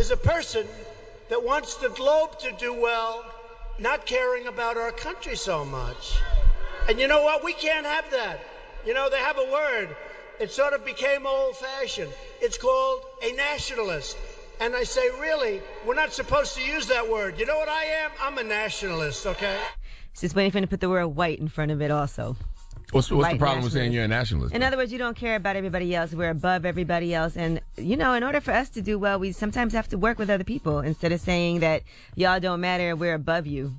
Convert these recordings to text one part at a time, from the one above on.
is a person that wants the globe to do well, not caring about our country so much. And you know what? We can't have that. You know, they have a word. It sort of became old-fashioned. It's called a nationalist. And I say, really, we're not supposed to use that word. You know what I am? I'm a nationalist, okay? Just waiting for him to put the word white in front of it also. What's the problem with saying you're a nationalist? In other words, you don't care about everybody else. We're above everybody else. And, you know, in order for us to do well, we sometimes have to work with other people instead of saying that y'all don't matter, we're above you.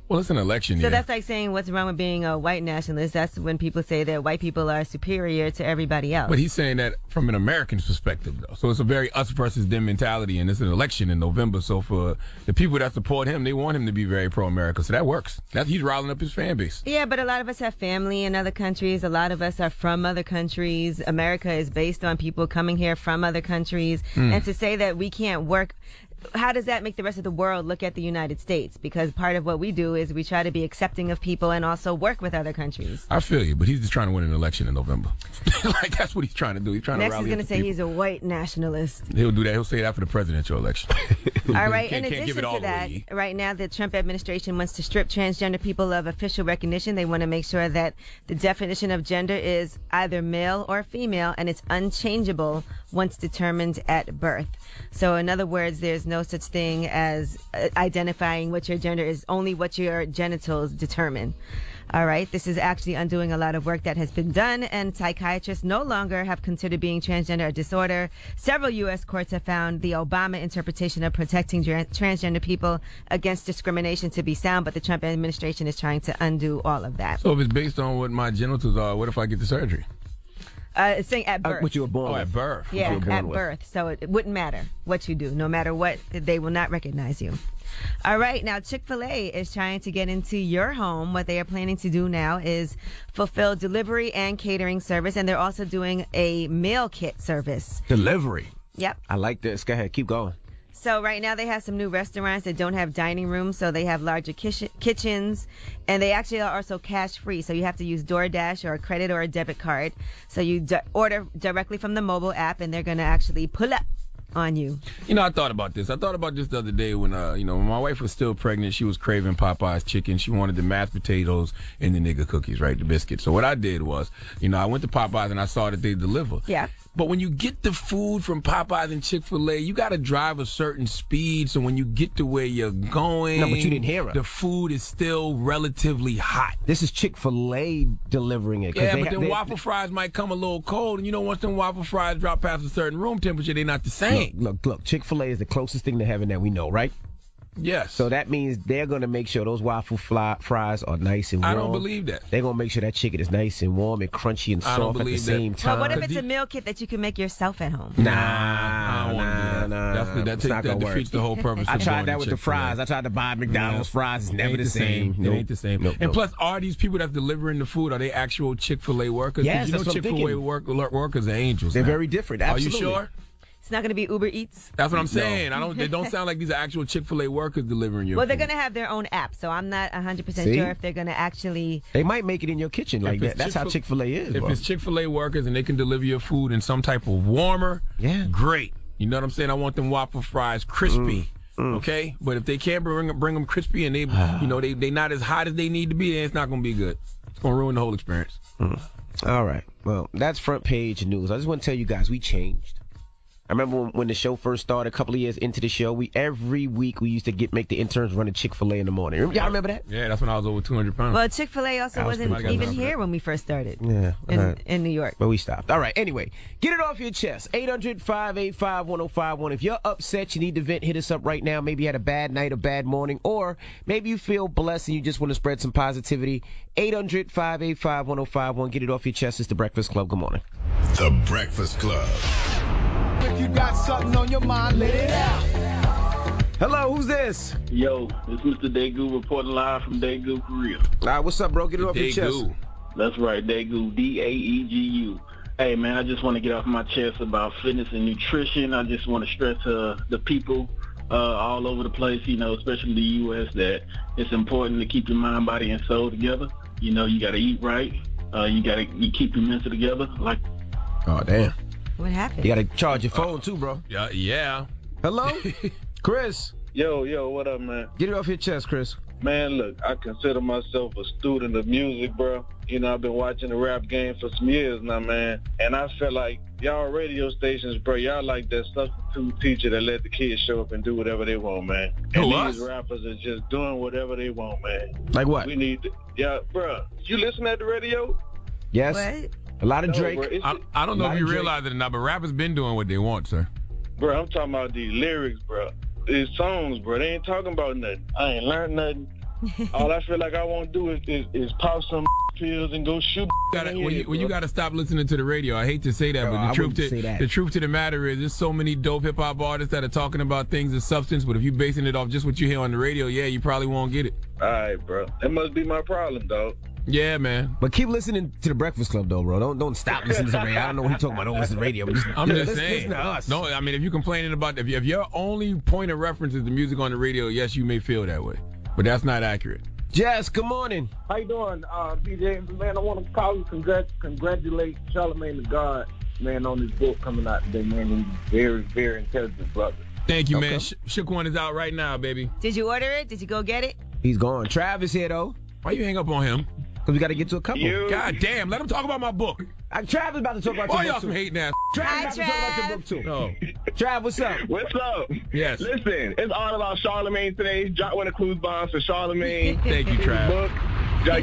Well, it's an election year. So that's like saying what's wrong with being a white nationalist. That's when people say that white people are superior to everybody else. But he's saying that from an American's perspective, though. So it's a very us versus them mentality, and it's an election in November. So for the people that support him, they want him to be very pro-America. So that works. He's riling up his fan base. Yeah, but a lot of us have family in other countries. A lot of us are from other countries. America is based on people coming here from other countries. And to say that we can't work... How does that make the rest of the world look at the United States? Because part of what we do is we try to be accepting of people and also work with other countries. I feel you, but he's just trying to win an election in November. Like, that's what he's trying to do. He's trying Next to rally he's going to say people. He's a white nationalist. He'll do that. He'll say that for the presidential election. All right. In Can't addition give it all to that, away. right now the Trump administration wants to strip transgender people of official recognition. They want to make sure that the definition of gender is either male or female, and it's unchangeable once determined at birth. So in other words, there's no such thing as identifying what your gender is, only what your genitals determine. All right, this is actually undoing a lot of work that has been done, and psychiatrists no longer have considered being transgender a disorder. Several U.S. courts have found the Obama interpretation of protecting transgender people against discrimination to be sound, but the Trump administration is trying to undo all of that. So if it's based on what my genitals are, what if I get the surgery? It's saying at birth. What you were born with. At birth. Yeah, at birth. So it wouldn't matter what you do. No matter what, they will not recognize you. All right. Now, Chick-fil-A is trying to get into your home. What they are planning to do now is fulfill delivery and catering service, and they're also doing a meal kit service. Delivery. Yep. I like this. Go ahead. Keep going. So right now they have some new restaurants that don't have dining rooms, so they have larger kitchens, and they actually are also cash free. So you have to use DoorDash or a credit or a debit card. So you order directly from the mobile app, and they're going to actually pull up on you. You know, I thought about this. I thought about this the other day when, when my wife was still pregnant. She was craving Popeye's chicken. She wanted the mashed potatoes and the nigger cookies, right, the biscuits. So what I did was, I went to Popeye's and I saw that they deliver. Yeah. But when you get the food from Popeyes and Chick-fil-A, you got to drive a certain speed. So when you get to where you're going, no, but you didn't hear her. The food is still relatively hot. This is Chick-fil-A delivering it. Yeah, but then waffle fries might come a little cold. And once them waffle fries drop past a certain room temperature, they're not the same. Look. Chick-fil-A is the closest thing to heaven that we know, right? Yes. So that means they're going to make sure those waffle fries are nice and warm. I don't believe that. They're going to make sure that chicken is nice and warm and crunchy and soft at the same time. Well, what if it's a meal kit that you can make yourself at home? Nah, I don't want to do that. That defeats the whole purpose. I tried that with the fries. I tried to buy McDonald's fries. It's never the same. It ain't the same. And plus, are these people that's delivering the food, are they actual Chick-fil-A workers? Yes, that's what I'm thinking. Chick-fil-A workers are angels. They're very different. Absolutely. Are you sure? It's not going to be Uber Eats? That's what I'm saying. They don't sound like these are actual Chick-fil-A workers delivering your Well, food. they're going to have their own app, so I'm not 100% sure if they're going to actually... They might make it in your kitchen like that. That's how Chick-fil-A is, If bro. it's Chick-fil-A workers and they can deliver your food in some type of warmer, great. You know what I'm saying? I want them waffle fries crispy. Okay? But if they can't bring them crispy and they not as hot as they need to be, then it's not going to be good. It's going to ruin the whole experience. All right. Well, that's front page news. I just want to tell you guys, we changed. I remember when the show first started, a couple of years into the show, every week we used to make the interns run a Chick-fil-A in the morning. Y'all remember that? Yeah, that's when I was over 200 pounds. Well, Chick-fil-A also wasn't even here when we first started. Yeah. In New York. But we stopped. All right. Anyway, get it off your chest. 800-585-1051. If you're upset, you need to vent, hit us up right now. Maybe you had a bad night, a bad morning, or maybe you feel blessed and you just want to spread some positivity. 800-585-1051. Get it off your chest. It's The Breakfast Club. Good morning. The Breakfast Club. If you got something on your mind, let it out. Hello, who's this? Yo, it's Mr. Daegu reporting live from Daegu, Korea. All right, what's up, bro? Get it off your chest. That's right, Daegu, Daegu. Hey, man, I just want to get off my chest about fitness and nutrition. I just want to stress to the people all over the place, especially the U.S., that it's important to keep your mind, body, and soul together. You got to eat right. You got to keep your mental together. Oh, damn. What happened? You got to charge your phone, too, bro. Yeah. Hello? Chris. Yo, what up, man? Get it off your chest, Chris. Man, look, I consider myself a student of music, bro. You know, I've been watching the rap game for some years now, man. And I feel like y'all radio stations, bro, y'all like that substitute teacher that let the kids show up and do whatever they want, man. And these rappers are just doing whatever they want, man. Like what? We need to, yeah, bro. You listen at the radio? Yes. What? A lot of Drake. Bro, I don't know if you realize it or not, but rappers been doing what they want, sir. Bro, I'm talking about these lyrics, bro. These songs, bro. They ain't talking about nothing. I ain't learned nothing. All I feel like I want to do is pop some pills and go shoot. You got to stop listening to the radio. I hate to say that, but the truth to the matter is there's so many dope hip-hop artists that are talking about things as substance, but if you're basing it off just what you hear on the radio, yeah, you probably won't get it. All right, bro. That must be my problem, dog. Yeah, man. But keep listening to the Breakfast Club, though, bro. Don't stop listening to the radio. I don't know what he's talking about. Don't listen to the radio. I'm just saying. Listen to us. No, I mean, if you're complaining about if your only point of reference is the music on the radio, yes, you may feel that way. But that's not accurate. Jess, good morning. How you doing, DJ? Man, I want to call you, congratulate Charlamagne the God, man, on his book coming out today, man. He's very, very intelligent brother. Thank you, man. Shook One is out right now, baby. Did you order it? Did you go get it? He's gone. Trav is here, though. Why you hang up on him? Because we got to get to a couple. God damn, let him talk about my book. Trav is about to talk about your book, y'all some hating ass. Trav is about to talk about your book, too. No. Trav, what's up? What's up? Yes. Listen, it's all about Charlamagne today. Drop one of Clues bombs for Charlamagne. Thank you, Trav. Book.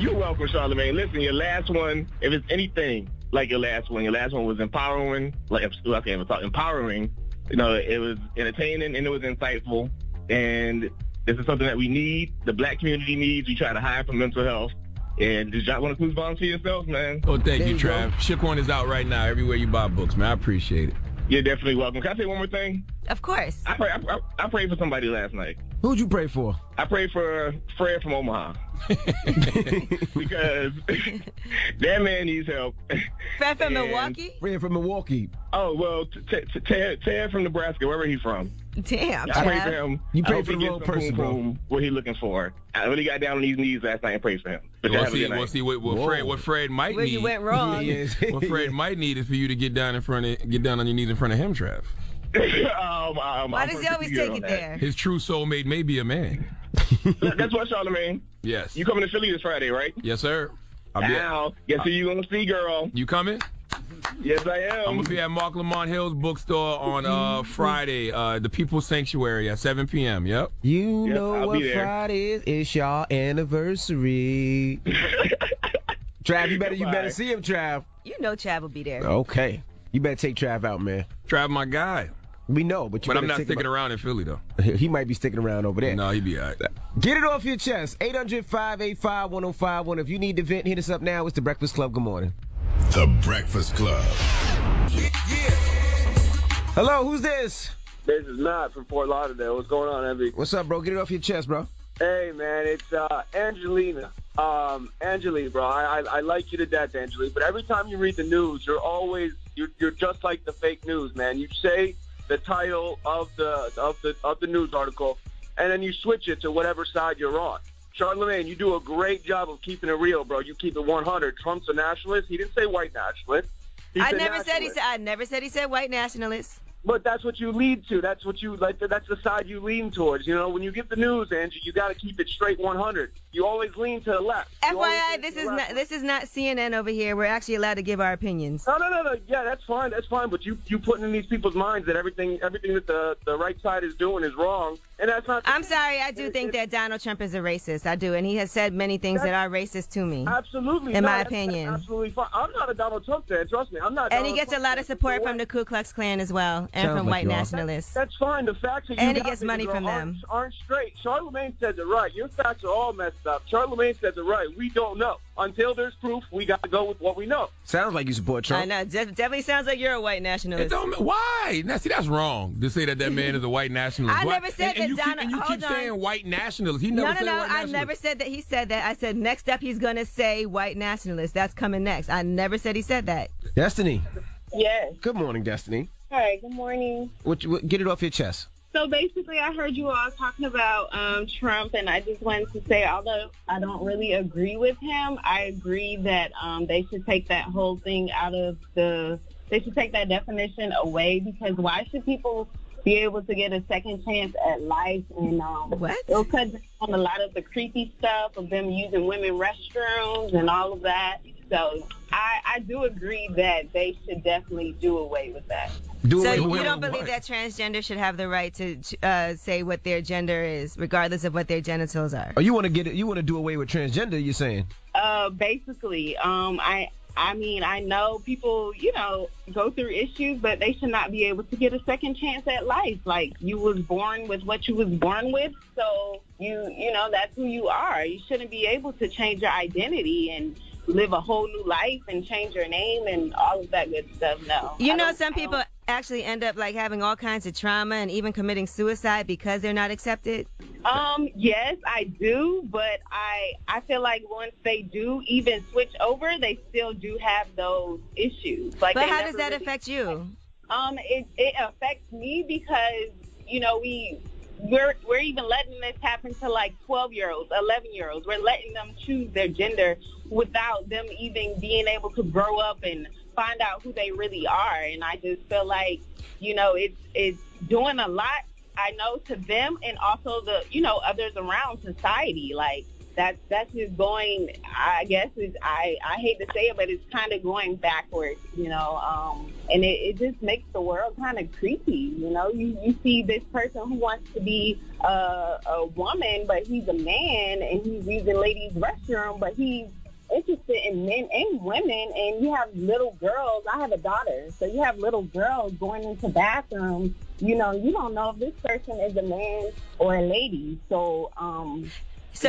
You're welcome, Charlamagne. Listen, your last one, if it's anything like your last one was empowering. Empowering. You know, it was entertaining and it was insightful. And this is something that we need. The black community needs. We try to hire for mental health. And just drop one of Clues bombs for yourself, man. Oh, thank you, Trav. Shook One is out right now everywhere you buy books, man. I appreciate it. You're definitely welcome. Can I say one more thing? Of course. I prayed for somebody last night. Who'd you pray for? I prayed for Fred from Omaha. Because that man needs help. Fred from Milwaukee? Fred from Milwaukee. Oh, well, Ted from Nebraska, wherever he's from. Damn. I prayed for him. You prayed for the wrong person, bro. What he looking for. I really got down on these knees last night and prayed for him. What Fred might Where need. you went wrong. What Fred might need is for you to get down on your knees in front of him, Trav. Why does he always take it there? His true soulmate may be a man. That's what, Charlamagne. Yes. You coming to Philly this Friday, right? Yes, sir. Guess who you gonna see, girl? You coming? Yes, I am. I'm gonna be at Mark Lamont Hill's bookstore on Friday, the People's Sanctuary at 7 p.m. Yep. You know what Friday is? It's your anniversary. Trav, you better see him, Trav. You know Trav will be there. Okay. You better take Trav out, man. Trav, my guy. We know, but I'm not sticking around in Philly, though. He might be sticking around over there. No, he be all right. Get it off your chest. 800-585-1051. If you need to vent, hit us up now. It's The Breakfast Club. Good morning. The Breakfast Club. Hello, who's this? This is Matt from Fort Lauderdale. What's going on, Envy? What's up, bro? Get it off your chest, bro. Hey, man, it's Angelina. Angeline, bro, I like you to death, Angeline, but every time you read the news, you're just like the fake news, man. You say the title of the news article, and then you switch it to whatever side you're on. Charlamagne, you do a great job of keeping it real, bro. You keep it 100. Trump's a nationalist. He didn't say white nationalist. I never said he said white nationalist. But that's what you lead to. That's what you like. That's the side you lean towards. You know, when you get the news, Angie, you got to keep it straight 100. You always lean to the left. FYI, this is not CNN over here. We're actually allowed to give our opinions. No. Yeah, that's fine. That's fine. But you putting in these people's minds that everything that the right side is doing is wrong, and that's not. I'm sorry. I do think that Donald Trump is a racist. I do, and he has said many things that are racist to me. Absolutely. In my opinion. That's absolutely fine. I'm not a Donald Trump fan. Trust me. I'm not. And he gets a lot of support from the Ku Klux Klan as well, and from white nationalists. That's fine. The facts are and he gets money from them. Aren't straight. Charlamagne says it right. Your facts are all messed up. Charlamagne says it right. We don't know. Until there's proof, we got to go with what we know. Sounds like you support Trump. I know. Definitely sounds like you're a white nationalist. Why? Now, see, that's wrong to say that man is a white nationalist. I never said that Donald. And you keep saying white nationalist. He never said white nationalist. I never said that he said that. I said next up he's going to say white nationalist. That's coming next. I never said he said that. Destiny. Yes. Good morning, Destiny. Hi, good morning. Get it off your chest. So basically, I heard you all talking about Trump, and I just wanted to say, although I don't really agree with him, I agree that they should take that whole thing out of they should take that definition away, because why should people be able to get a second chance at life, and it'll cut down on a lot of the creepy stuff of them using women restrooms and all of that. So I do agree that they should definitely do away with that. So you don't believe that transgender should have the right to say what their gender is, regardless of what their genitals are? Oh, you want to do away with transgender? You're saying? Basically, I mean, I know people, go through issues, but they should not be able to get a second chance at life. Like, you was born with what you was born with, so you know, that's who you are. You shouldn't be able to change your identity and live a whole new life and change your name and all of that good stuff. No. Some people actually end up like having all kinds of trauma and even committing suicide because they're not accepted. Yes, I do, but I feel like once they do even switch over, they still do have those issues. Like, but how does that affect you? It affects me because, we're even letting this happen to like 12-year-olds, 11-year-olds. We're letting them choose their gender without them even being able to grow up and find out who they really are. And I just feel like, it's doing a lot, I know, to them and also the, others around society. Like, that's just going, I guess, I hate to say it, but it's kind of going backwards, and it just makes the world kind of creepy. You see this person who wants to be a woman, but he's a man, and he's using ladies' restroom, but he's interested in men and women, and you have little girls. I have a daughter, so you have little girls going into bathrooms. You don't know if this person is a man or a lady. So,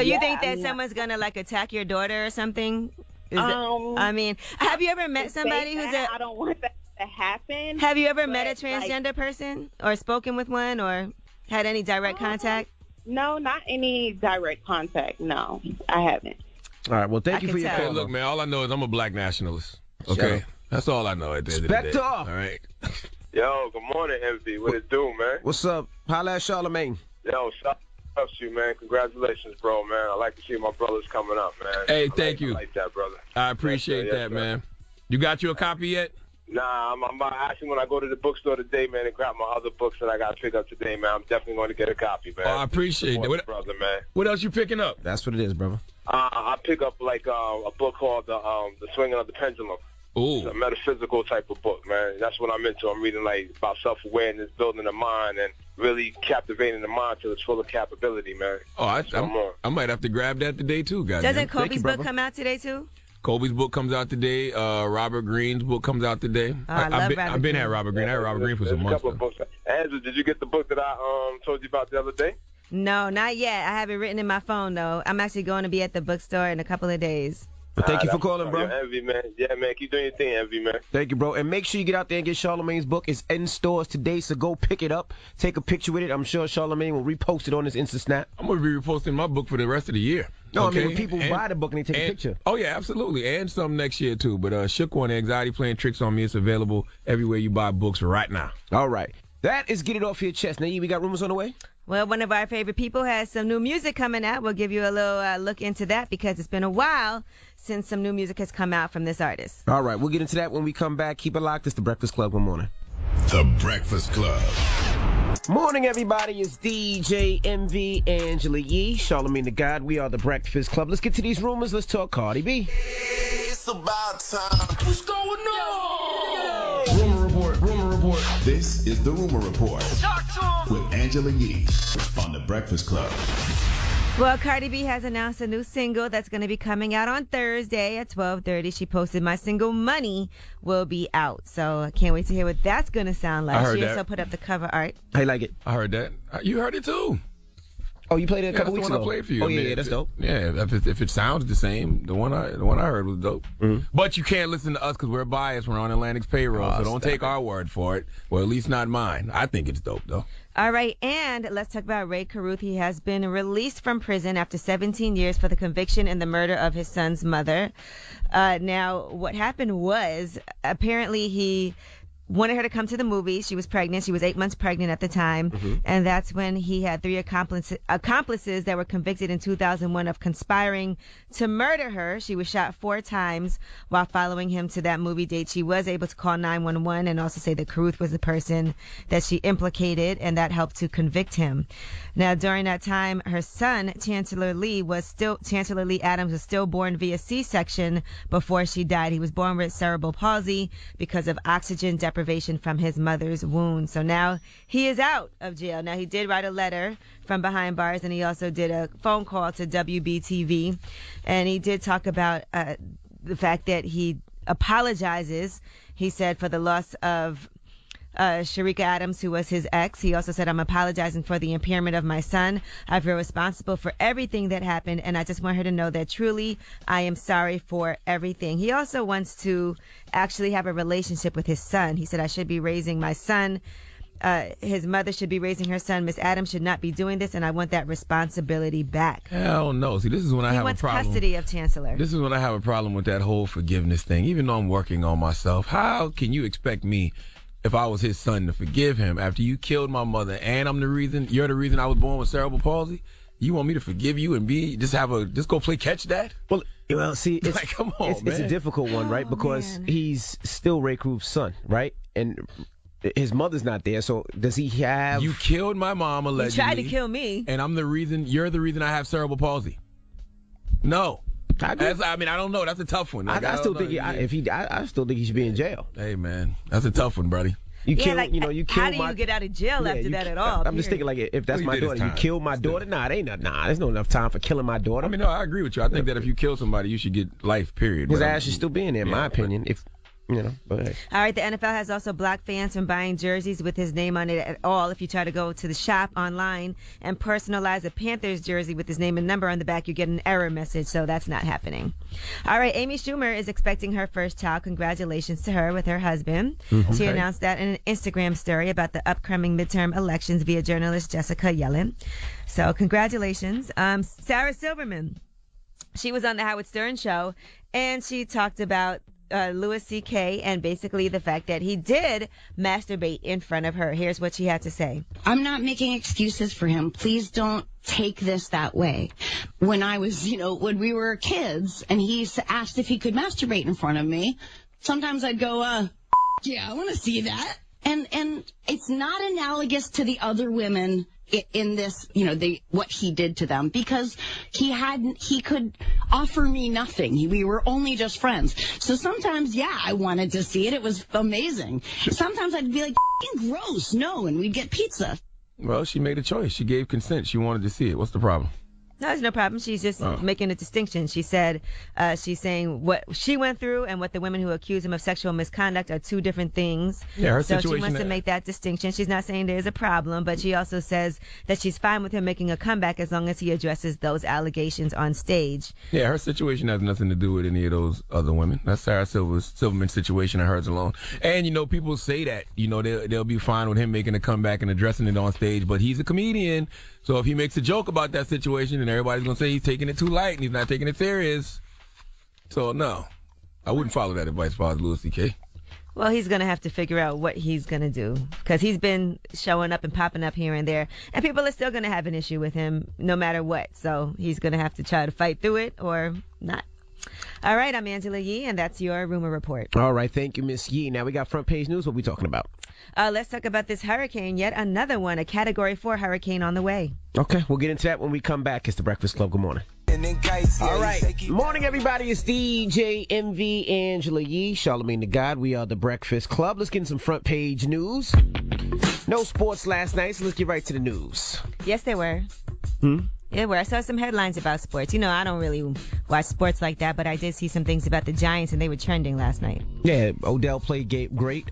you think that someone's gonna like attack your daughter or something? Have you ever met somebody who's I don't want that to happen. Have you ever met a transgender person or spoken with one or had any direct contact? No, not any direct contact. No, I haven't. All right. Well, thank you for your call. Hey, look, man, all I know is I'm a black nationalist. Okay? That's all I know at the end of the day. Spectre. All right. Yo, good morning, MV. What it do, man? What's up? Holla at Charlamagne. Yo, shout out to you, man. Congratulations, bro, man. I like to see my brothers coming up, man. Hey, thank you. I like that, brother. I appreciate that, man. You got you a copy yet? Nah, I'm actually, when I go to the bookstore today, man, and grab my other books that I got to pick up today, man, I'm definitely going to get a copy, man. Oh, I appreciate that. Brother, man. What else you picking up? That's what it is, brother. I pick up, like, a book called The Swinging of the Pendulum. Ooh. It's a metaphysical type of book, man. That's what I'm into. I'm reading, like, about self-awareness, building the mind, and really captivating the mind to its full capability, man. Oh, I might have to grab that today, too, guys. Doesn't Kobe's book come out today, too? Kobe's book comes out today. Robert Greene's book comes out today. I've been at Robert Greene. I had Robert Greene for some months. Andrew, did you get the book that I told you about the other day? No, not yet. I have it written in my phone, though. I'm actually going to be at the bookstore in a couple of days. But thank you for calling, bro. Envy, man. Yeah, man. Keep doing your thing, Envy, man. Thank you, bro. And make sure you get out there and get Charlamagne's book. It's in stores today, so go pick it up. Take a picture with it. I'm sure Charlamagne will repost it on his Insta Snap. I'm going to be reposting my book for the rest of the year. No, okay? I mean, when people buy the book and they take a picture. Oh, yeah, absolutely. And some next year, too. But Shook One, Anxiety Playing Tricks on Me. It's available everywhere you buy books right now. All right. That is Get It Off Your Chest. Now, we got rumors on the way? Well, one of our favorite people has some new music coming out. We'll give you a little look into that because it's been a while since some new music has come out from this artist. All right, we'll get into that when we come back. Keep it locked. It's The Breakfast Club. Good morning. The Breakfast Club. Morning, everybody. It's DJ MV, Angela Yee, Charlamagne the God. We are The Breakfast Club. Let's get to these rumors. Let's talk Cardi B. It's about time. What's going on? Rumor report. Rumor report. This is the Rumor Report with Angela Yee on The Breakfast Club. Well, Cardi B has announced a new single that's going to be coming out on Thursday at 12:30. She posted, "My single Money will be out." So I can't wait to hear what that's going to sound like. I heard she that. also put up the cover art. How you like it? I heard that. You heard it too. Oh, you played it a couple weeks ago? I played for you. Oh, yeah, that's dope. Yeah, if it sounds the same, the one I heard was dope. Mm-hmm. But you can't listen to us because we're biased. We're on Atlantic's payroll, so don't take our word for it. Well, at least not mine. I think it's dope, though. All right, and let's talk about Ray Caruth. He has been released from prison after 17 years for the conviction in the murder of his son's mother. Now, what happened was, apparently he wanted her to come to the movies. She was pregnant. She was 8 months pregnant at the time. Mm-hmm. And that's when he had 3 accomplices that were convicted in 2001 of conspiring to murder her. She was shot 4 times while following him to that movie date. She was able to call 911 and also say that Carruth was the person that she implicated, and that helped to convict him. Now, during that time, her son, Chancellor Lee Adams, was still born via C-section before she died. He was born with cerebral palsy because of oxygen deprivation from his mother's wound. So now he is out of jail. Now, he did write a letter from behind bars, and he also did a phone call to WBTV, and he did talk about the fact that he apologizes, he said, for the loss of Sharika Adams, who was his ex. He also said, I'm apologizing for the impairment of my son. I feel responsible for everything that happened, and I just want her to know that truly I am sorry for everything. He also wants to actually have a relationship with his son. He said, I should be raising my son. His mother should be raising her son. Miss Adams should not be doing this, and I want that responsibility back. Hell no. See, this is when I have a problem. He wants custody of Chancellor. This is when I have a problem with that whole forgiveness thing. Even though I'm working on myself, how can you expect me, if I was his son, to forgive him after you killed my mother and you're the reason I was born with cerebral palsy? You want me to forgive you and just go play catch, Dad? Well, see, it's, like, come on, it's a difficult one, right? Because he's still Ray Carruth's son, right? And his mother's not there, so does he have... You killed my mom, allegedly. You tried to kill me. And you're the reason I have cerebral palsy. No. I don't know. That's a tough one. I still think I still think he should be in jail. Hey, man, that's a tough one, buddy. You kill how do you get out of jail after that at all? I'm just thinking, like, if that's my daughter, you killed my daughter. There's no enough time for killing my daughter. I mean, no, I agree with you. I think that if you kill somebody, you should get life. Period. His ass should still be in there, in my opinion. But hey. All right, the NFL has also blocked fans from buying jerseys with his name on it at all. If you try to go to the shop online and personalize a Panthers jersey with his name and number on the back, you get an error message, so that's not happening. All right, Amy Schumer is expecting her first child. Congratulations to her with her husband. Mm-hmm. She announced that in an Instagram story about the upcoming midterm elections via journalist Jessica Yellen. So congratulations. Sarah Silverman, she was on the Howard Stern show, and she talked about Louis C.K. and basically the fact that he did masturbate in front of her. Here's what she had to say. I'm not making excuses for him. Please don't take this that way. When when we were kids and he asked if he could masturbate in front of me, sometimes I'd go, yeah, I want to see that. And it's not analogous to the other women in this, what he did to them, because he could offer me nothing. We were only just friends. So sometimes, yeah, I wanted to see it. It was amazing. Sometimes I'd be like, gross, no, and we'd get pizza. Well, she made a choice. She gave consent. She wanted to see it. What's the problem? No, there's no problem. She's just making a distinction. She said she's saying what she went through and what the women who accuse him of sexual misconduct are two different things. Yeah, her so situation. She wants to make that distinction. She's not saying there's a problem, but she also says that she's fine with him making a comeback as long as he addresses those allegations on stage. Yeah, her situation has nothing to do with any of those other women. That's Sarah Silverman's situation and hers alone. And, people say that, they'll be fine with him making a comeback and addressing it on stage, but he's a comedian. So if he makes a joke about that situation, then everybody's going to say he's taking it too light and he's not taking it serious. So, no, I wouldn't follow that advice if I was Louis C.K. Well, he's going to have to figure out what he's going to do, because he's been showing up and popping up here and there, and people are still going to have an issue with him no matter what. So he's going to have to try to fight through it or not. All right, I'm Angela Yee, and that's your Rumor Report. All right, thank you, Miss Yee. Now we got front page news. What we talking about? Let's talk about this hurricane. Yet another one, a Category 4 hurricane on the way. Okay, we'll get into that when we come back. It's the Breakfast Club. Good morning. All right. Morning, everybody. It's DJ MV Angela Yee, Charlamagne the God. We are the Breakfast Club. Let's get in some front page news. No sports last night, so let's get right to the news. Yes, there were. Yeah, where I saw some headlines about sports. I don't really watch sports like that, but I did see some things about the Giants, and they were trending last night. Yeah, Odell played great.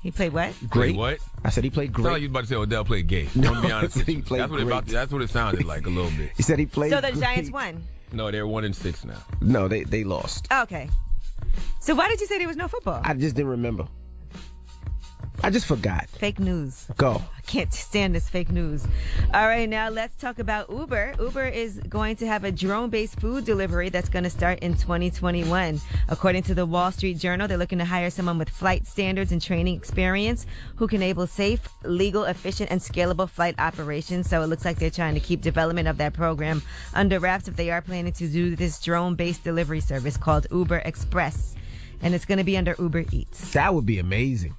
He played what? Great. Played what? I said he played great. I thought you were about to say Odell played gay. No, I'm be honest with you. He played great. That's what it sounded like a little bit. He said he played So the great. Giants won? No, they're 1-6 now. No, they lost. Okay. So why did you say there was no football? I just didn't remember. I just forgot. Fake news. Go. I can't stand this fake news. All right, now let's talk about Uber. Uber is going to have a drone-based food delivery that's going to start in 2021. According to the Wall Street Journal, they're looking to hire someone with flight standards and training experience who can enable safe, legal, efficient, and scalable flight operations. So it looks like they're trying to keep development of that program under wraps, but they are planning to do this drone-based delivery service called Uber Express. And it's going to be under Uber Eats. That would be amazing.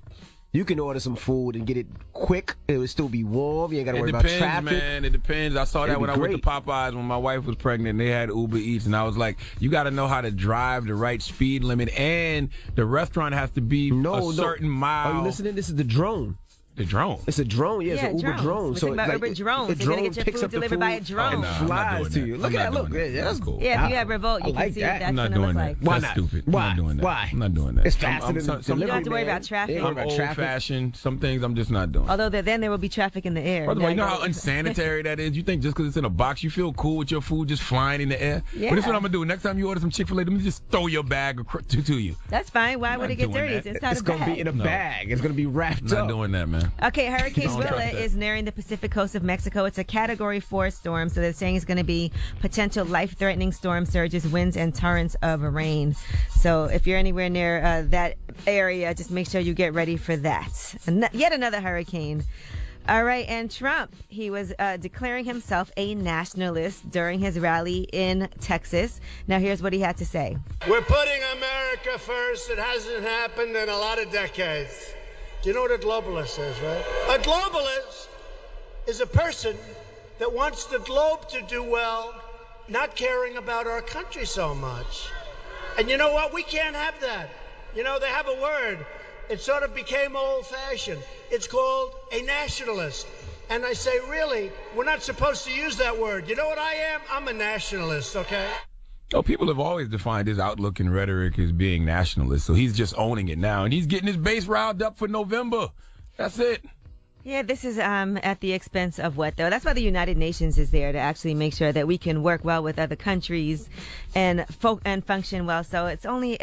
You can order some food and get it quick. It would still be warm. You ain't got to worry about traffic. Man. It depends. I saw that when I went to Popeyes when my wife was pregnant and they had Uber Eats. And I was like, you got to know how to drive the right speed limit. And the restaurant has to be a certain mile. Are you listening? This is the drone. The drone? It's a drone. Yeah, it's an Uber drone. So about Uber drones. You're going to get your food delivered by a drone. And flies to you. Look at that. Look. Yeah, that's cool. Yeah, if you have Revolt, you can see what that's going to look like. Why not? Stupid. Why? I'm not doing that. Why? I'm not doing that. It's faster than delivery. You don't have to worry about traffic. I'm old-fashioned. Some things I'm just not doing. Although then there will be traffic in the air. First of all, you know how unsanitary that is? You think just because it's in a box, you feel cool with your food just flying in the air? Yeah. But this is what I'm going to do. Next time you order some Chick-fil-A, let me just throw your bag to you. That's fine. Why would it get dirty? It's going to be in a bag. It's going to be wrapped up. I'm not doing that, man. Okay, Hurricane Willa is nearing the Pacific coast of Mexico. It's a Category 4 storm, so they're saying it's going to be potential life-threatening storm surges, winds, and torrents of rain. So if you're anywhere near that area, just make sure you get ready for that. Yet another hurricane. All right, and Trump, he was declaring himself a nationalist during his rally in Texas. Now, here's what he had to say. We're putting America first. It hasn't happened in a lot of decades. Do you know what a globalist is, right? A globalist is a person that wants the globe to do well, not caring about our country so much. And you know what? We can't have that. You know, they have a word. It sort of became old-fashioned. It's called a nationalist. And I say, really, we're not supposed to use that word. You know what I am? I'm a nationalist, okay? Oh, people have always defined his outlook and rhetoric as being nationalist, so he's just owning it now. And he's getting his base riled up for November. That's it. Yeah, this is at the expense of what, though? That's why the United Nations is there, to actually make sure that we can work well with other countries and function well. So it's only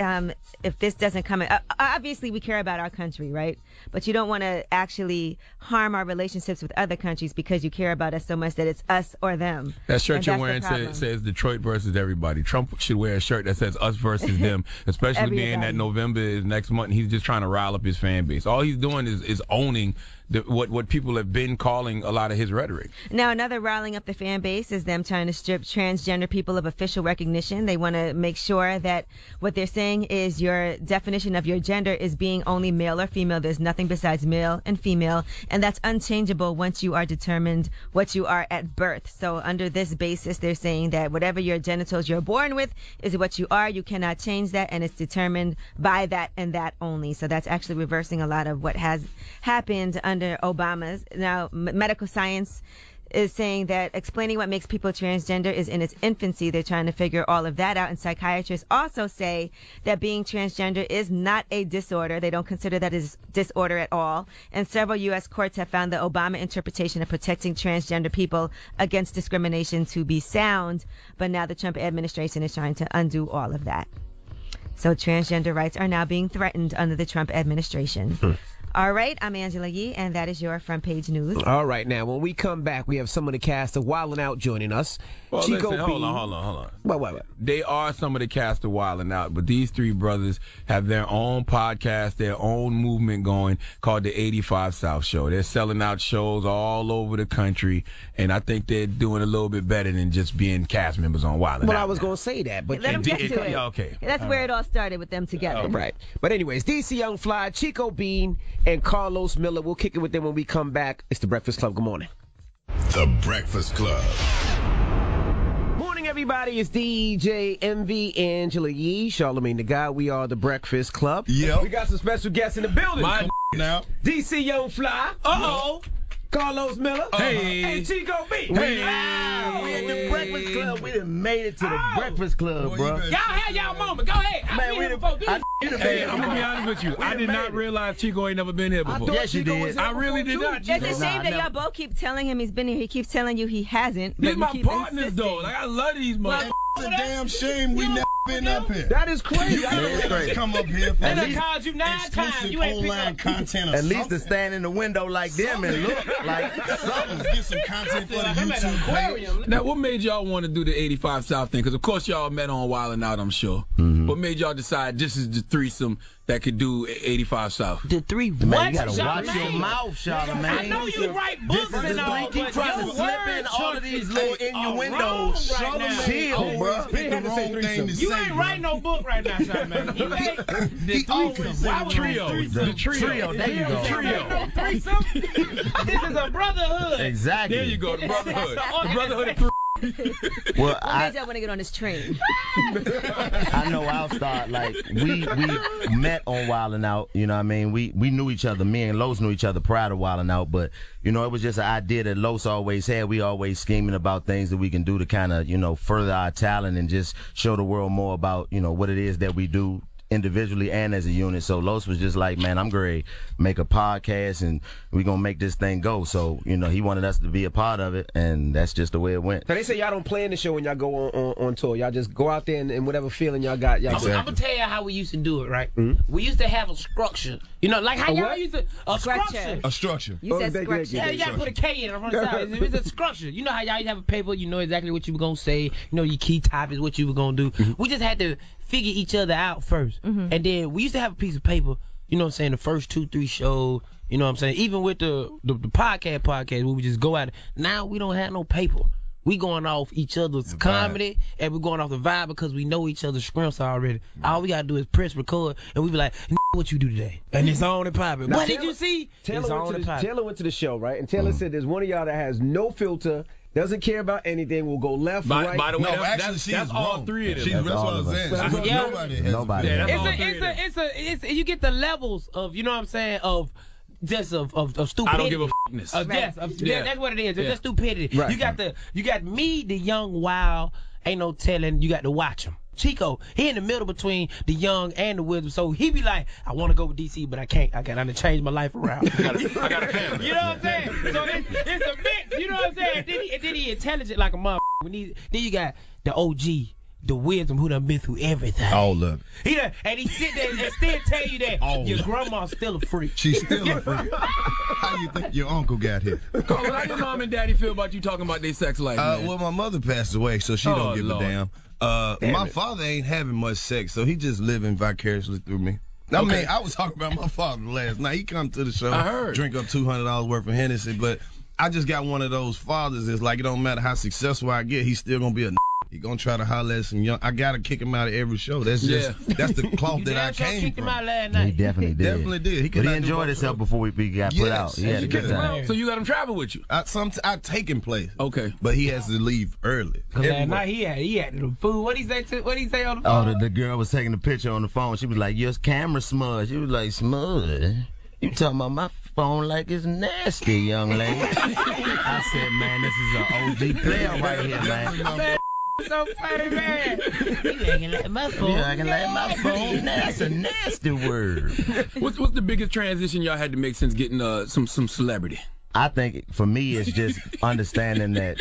if this doesn't come in. Obviously, we care about our country, right? But you don't want to actually harm our relationships with other countries because you care about us so much that it's us or them. That shirt you're wearing says Detroit versus everybody. Trump should wear a shirt that says us versus them, especially being that November is next month and he's just trying to rile up his fan base. All he's doing is owning what people have been calling a lot of his rhetoric. Now, another riling up the fan base is them trying to strip transgender people of official recognition. They want to make sure that what they're saying is your definition of your gender is being only male or female. There's nothing besides male and female, and that's unchangeable once you are determined what you are at birth. So under this basis, they're saying that whatever your genitals you're born with is what you are. You cannot change that, and it's determined by that and that only. So that's actually reversing a lot of what has happened under Obama's. Now, medical science is saying that explaining what makes people transgender is in its infancy. They're trying to figure all of that out. And psychiatrists also say that being transgender is not a disorder. They don't consider that as disorder at all. And several U.S. courts have found the Obama interpretation of protecting transgender people against discrimination to be sound. But now the Trump administration is trying to undo all of that. So transgender rights are now being threatened under the Trump administration. All right, I'm Angela Yee, and that is your front page news. All right, now, when we come back, we have some of the cast of Wildin' Out joining us. Well, Chico listen, B. hold on. What? They are some of the cast of Wildin' Out, but these three brothers have their own podcast, their own movement going called the 85 South Show. They're selling out shows all over the country, and I think they're doing a little bit better than just being cast members on Wildin' Out. Well, I was going to say that, but let them get to it. Okay. That's where it all started with them together. Right. But anyways, DC Young Fly, Chico Bean, and Carlos Miller. We'll kick it with them when we come back. It's The Breakfast Club. Good morning. The Breakfast Club. Morning, everybody. It's DJ MV, Angela Yee, Charlamagne the God. We are The Breakfast Club. Yep. We got some special guests in the building. My now. DC Young Fly. Uh-oh. Carlos Miller. Hey. And Chico B. Hey. We at the Breakfast Club. We done made it to the Breakfast Club, bro. Y'all had y'all moment. Go ahead. Man, we done. Hey, I'm going to be honest with you. I did not realize Chico ain't never been here before. Yes, you did. I really did not. It's a shame that y'all both keep telling him he's been here. He keeps telling you he hasn't. These my partners, though. Like, I love these motherfuckers. It's a damn shame we never been up here. That is crazy. Let us come up here for And I called you 9 times. You ain't online content or At least something. to stand in the window like them and look like something. Get some content for the YouTube page. Now, what made y'all want to do the 85 South thing? Because, of course, y'all met on Wild 'N Out, I'm sure. What made y'all decide this is the threesome that could do 85 South? The three Man, what? you gotta watch your mouth, Charlamagne. I know you write books This is and the all, thing. Keep but trying your to slip in word all of these little innuendos. right now. Chill, bro. Pick the wrong thing to You say, ain't bro. writing no book right now, Charlamagne. You ain't. The threesome. Why would The trio. There you go. No threesome. This is a brotherhood. Exactly. There you go, the brotherhood. The brotherhood of three. Well, What made y'all want to get on this train? I know I'll start. Like, we met on Wild 'N Out, you know what I mean? We knew each other. Me and Los knew each other prior to Wild 'N Out, but, you know, it was just an idea that Los always had. We always scheming about things that we can do to kind of, you know, further our talent and just show the world more about, you know, what it is that we do individually and as a unit. So Los was just like, man, I'm great. Make a podcast and we're going to make this thing go. So, you know, he wanted us to be a part of it, and that's just the way it went. So they say y'all don't plan the show when y'all go on tour. Y'all just go out there and whatever feeling y'all got, y'all I'm do. gonna tell you how we used to do it, right? We used to have a structure. You know, like how A y'all what? used to a structure. A structure. You said thank you, structure. Yeah, you gotta put a K in the front side. It's a structure. You know how y'all used to have a paper, you know exactly what you were gonna say, you know your key topics, what you were gonna do. We just had to figure each other out first. And then we used to have a piece of paper, you know what I'm saying, the first 2-3 shows, you know what I'm saying? Even with the podcast where we just go out. Now we don't have no paper. We going off each other's comedy, and we going off the vibe because we know each other's scripts already. All we gotta do is press record, and we be like, what you do today? And it's on and popping. What did you see? It's on and popping. Taylor went to the show, right? And Taylor said there's one of y'all that has no filter, doesn't care about anything, will go left, right. By the way, No, actually, that's all wrong. three of them. That's what I was saying. Nobody. Yeah, has that's it. all It's you get the levels of, you know what I'm saying, of stupidity. I don't give a f***ness. That's what it is. It's just stupidity. Right. You got me, the young wild, ain't no telling. You got to watch him. Chico, he in the middle between the young and the wisdom. So he be like, I want to go with DC, but I can't. I got to change my life around. I got a family. You know what I'm saying? So it's a mix. You know what I'm saying? Then he intelligent like a mother. Then you got the OG, the wisdom who done been through everything. All of it. He sit there and still tell you that your grandma's still a freak. She's still a freak. How you think your uncle got here? Carl, how your mom and daddy feel about you talking about their sex life, man? Well, my mother passed away, so she don't give Lord. a damn. My father ain't having much sex, so he just living vicariously through me. I mean, I was talking about my father last night. He come to the show, I heard. drink up $200 worth of Hennessy, but I just got one of those fathers that's like, it don't matter how successful I get, he's still gonna be a He gonna try to holler at some young. I gotta kick him out of every show. That's just that's the cloth that I came kicked from. him out last night. He definitely did. Definitely did. But he enjoyed himself before we got put out. He had a good time. So you let him travel with you? I take him places. Okay. But he has to leave early. Last night he had the food. What he say on the phone? Oh, the girl was taking the picture on the phone. She was like, your camera smudge. She was like, smudge? You talking about my phone like it's nasty, young lady. I said, man, this is an OG player right here, man. So funny, man. You acting like my phone. You acting like my phone. That's a nasty word. What's the biggest transition y'all had to make since getting some celebrity? I think for me it's just understanding that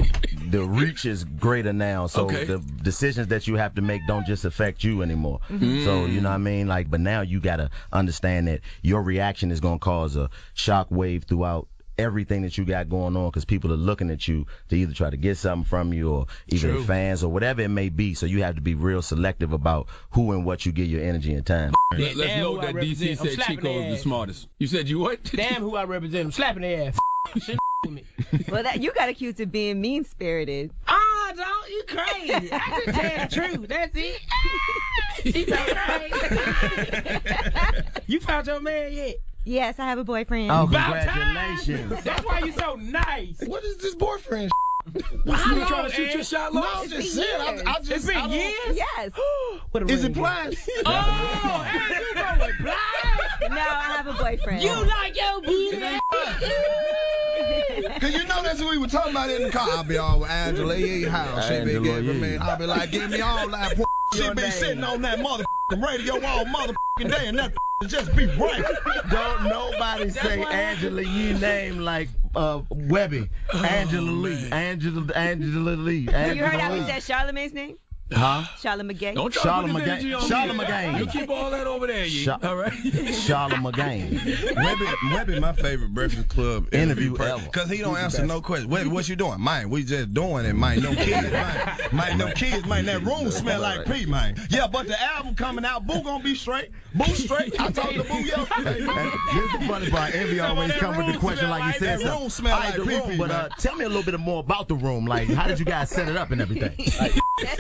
the reach is greater now, so the decisions that you have to make don't just affect you anymore. So you know what I mean, like, but now you gotta understand that your reaction is gonna cause a shock wave throughout everything that you got going on, because people are looking at you to either try to get something from you or either fans or whatever it may be. So you have to be real selective about who and what you give your energy and time. Let's note that DC said Chico is the smartest. You said you what? Damn who I represent. I'm slapping their ass. Shit with me. Well, you got accused of being mean-spirited. Ah, dog, you crazy. I just tell the truth. That's it. She so crazy. You found your man yet? Yes, I have a boyfriend. Oh, congratulations. That's why you so nice. What is this boyfriend? You trying to shoot your shot, No, Lois? I'm just saying. It's been years? Yes. Is it blind? Oh, and you going blind? No, I have a boyfriend. You like your booty? Cause you know that's what we were talking about in the car. I'll be all with Angela Yee house. She be giving me. I'll be like, give me all that. She be sitting on that motherfucking radio all motherfucking day, and that just be right. Don't nobody say Angela Yee name like Webby. Angela Lee. Angela Lee. You heard how he said Charlamagne's name? Huh? Charlamagne. Don't try to put this energy on me. Charlamagne. You keep all that over there, you. All right. Charlamagne. Webby, my favorite Breakfast Club interview ever. Because he don't answer no questions. Webby, what you doing? Man, we just doing it, man. No kids, man. No kids, man. That room smell like pee, man. Yeah, but the album coming out, Boo gonna be straight. Boo straight. I talked to Boo yesterday. This is the funny part. Envy always comes with the question like you said. That room smell like pee, but tell me a little bit more about the room. Like, how did you guys set it up and everything? Like,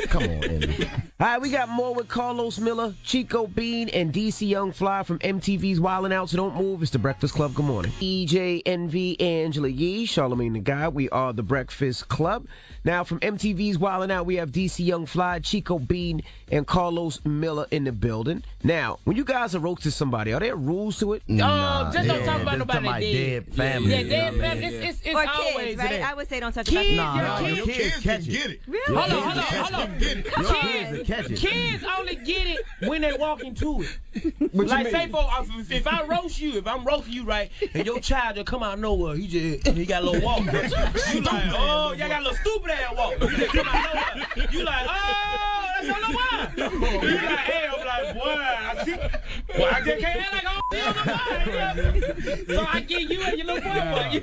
come on, Envy. All right, we got more with Carlos Miller, Chico Bean, and DC Young Fly from MTV's Wildin' Out, so don't move. It's The Breakfast Club. Good morning. EJ, Envy, Angela Yee, Charlamagne the God. We are The Breakfast Club. Now, from MTV's Wildin' Out, we have DC Young Fly, Chico Bean, and Carlos Miller in the building. Now, when you guys are roasting somebody, are there rules to it? Nah, just don't talk about nobody dead family. Yeah, dead family. It's Or always kids, right? that. I would say don't touch Kids, about your kids catch it. Really? Hold on. Kids. Kids only get it when they walk into it. Like, say, if I roast you, if I'm roasting you, right, and your child just come out of nowhere, he got a little walk. You like, oh, y'all got a little stupid ass walk. He come out of nowhere. You like, oh, that's your little why. You like, hey, I'm like, boy, I see. Well, I just can't act like I don't see on. So I get you and your little boy.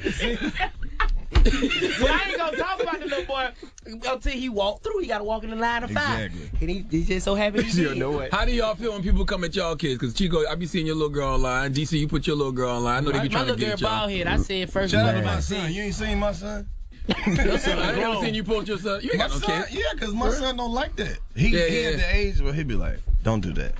But I ain't gonna talk about the little boy until he walked through. He gotta walk in the line of five. Exactly. And he's just so happy he did. Know it. How do y'all feel when people come at y'all kids? Because Chico, I be seeing your little girl online. DC, you put your little girl online. I know they be trying to get y'all. My little girl bald head. I said first. Shout out to my son. You ain't seen my son? Your son, I never seen you post your son. You ain't got no kids. Yeah, because my son don't like that. He at the age where he be like, don't do that.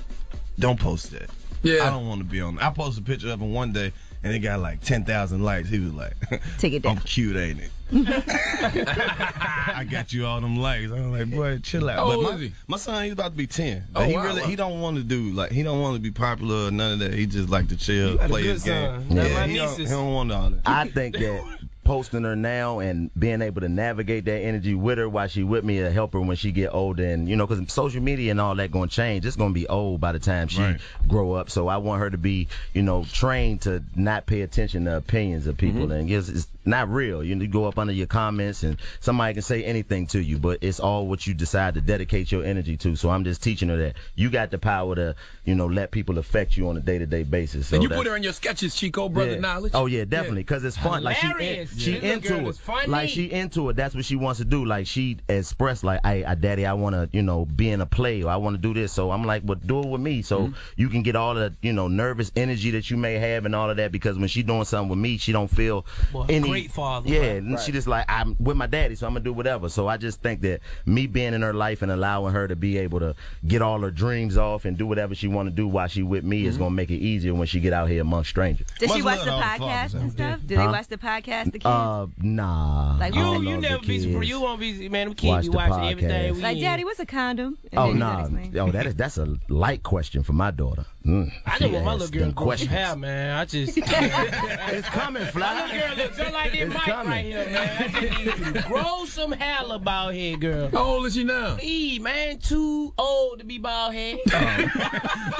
Don't post that. Yeah. I don't want to be on. I posted a picture of him one day, and it got like 10,000 likes. He was like, take it down. I'm cute, ain't it? I got you all them likes. I'm like, boy, chill out. How old is he? My son, he's about to be 10. Oh, he wow. he don't want to do, like, he don't want to be popular or none of that. He just like to chill, play his game. Yeah. He don't want all that. I think that posting her now and being able to navigate that energy with her while she with me will help her when she get older. And, you know, because social media and all that going to change. It's going to be old by the time she grow up. So I want her to be, you know, trained to not pay attention to opinions of people. And it's not real. You go up under your comments and somebody can say anything to you, but it's all what you decide to dedicate your energy to. So I'm just teaching her that you got the power to, you know, let people affect you on a day-to-day basis. So and you put her in your sketches, Chico, brother knowledge. Oh yeah, definitely, because it's fun. Like she into it. Like she into it. That's what she wants to do. Like she expressed, like, hey, daddy, I want to, you know, be in a play, or I want to do this. So I'm like, well, do it with me, so you can get all the, you know, nervous energy that you may have and all of that. Because when she doing something with me, she don't feel any great father. Yeah, and she just like, I'm with my daddy, so I'm gonna do whatever. So I just think that me being in her life and allowing her to be able to get all her dreams off and do whatever she want to do while she with me is gonna make it easier when she get out here amongst strangers. Does she watch the podcast and stuff? Do they watch the podcast, the kids? Nah. Like, you never be surprised. You won't be, man. Them kids be watching everything. Like, Daddy, what's a condom? And oh nah. Oh, that's a light question for my daughter. I just want my little girl to grow some hair, man. I just it's coming, Fly. My little girl looks just like this mic right here, man. I just need you to grow some hair about here, girl. How old is she now? Man, too old to be bald head.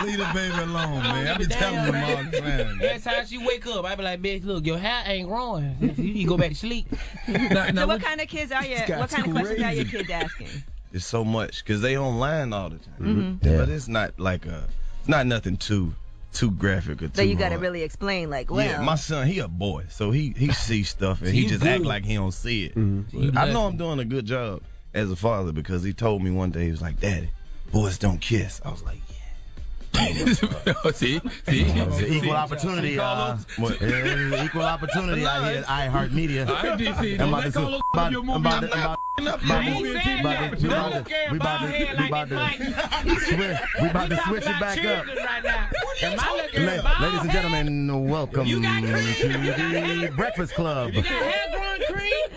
Leave the baby alone, man. I be telling them all the time. Every time she wake up, I be like, bitch, look, your hair ain't growing. You need to go back to sleep. So what kind of kids are you? What kind of questions are your kids asking? It's so much because they online all the time. But it's not like it's not nothing too graphic or too So you gotta hard. really explain, like, well. Yeah, my son, he a boy, so he sees stuff and he just act like he don't see it. I know I'm doing a good job as a father because he told me one day, he was like, Daddy, boys don't kiss. I was like, see? Equal opportunity. Equal opportunity out here at iHeartMedia. We about to switch it back up. Ladies and gentlemen, welcome to the Breakfast Club. You got hair growing cream?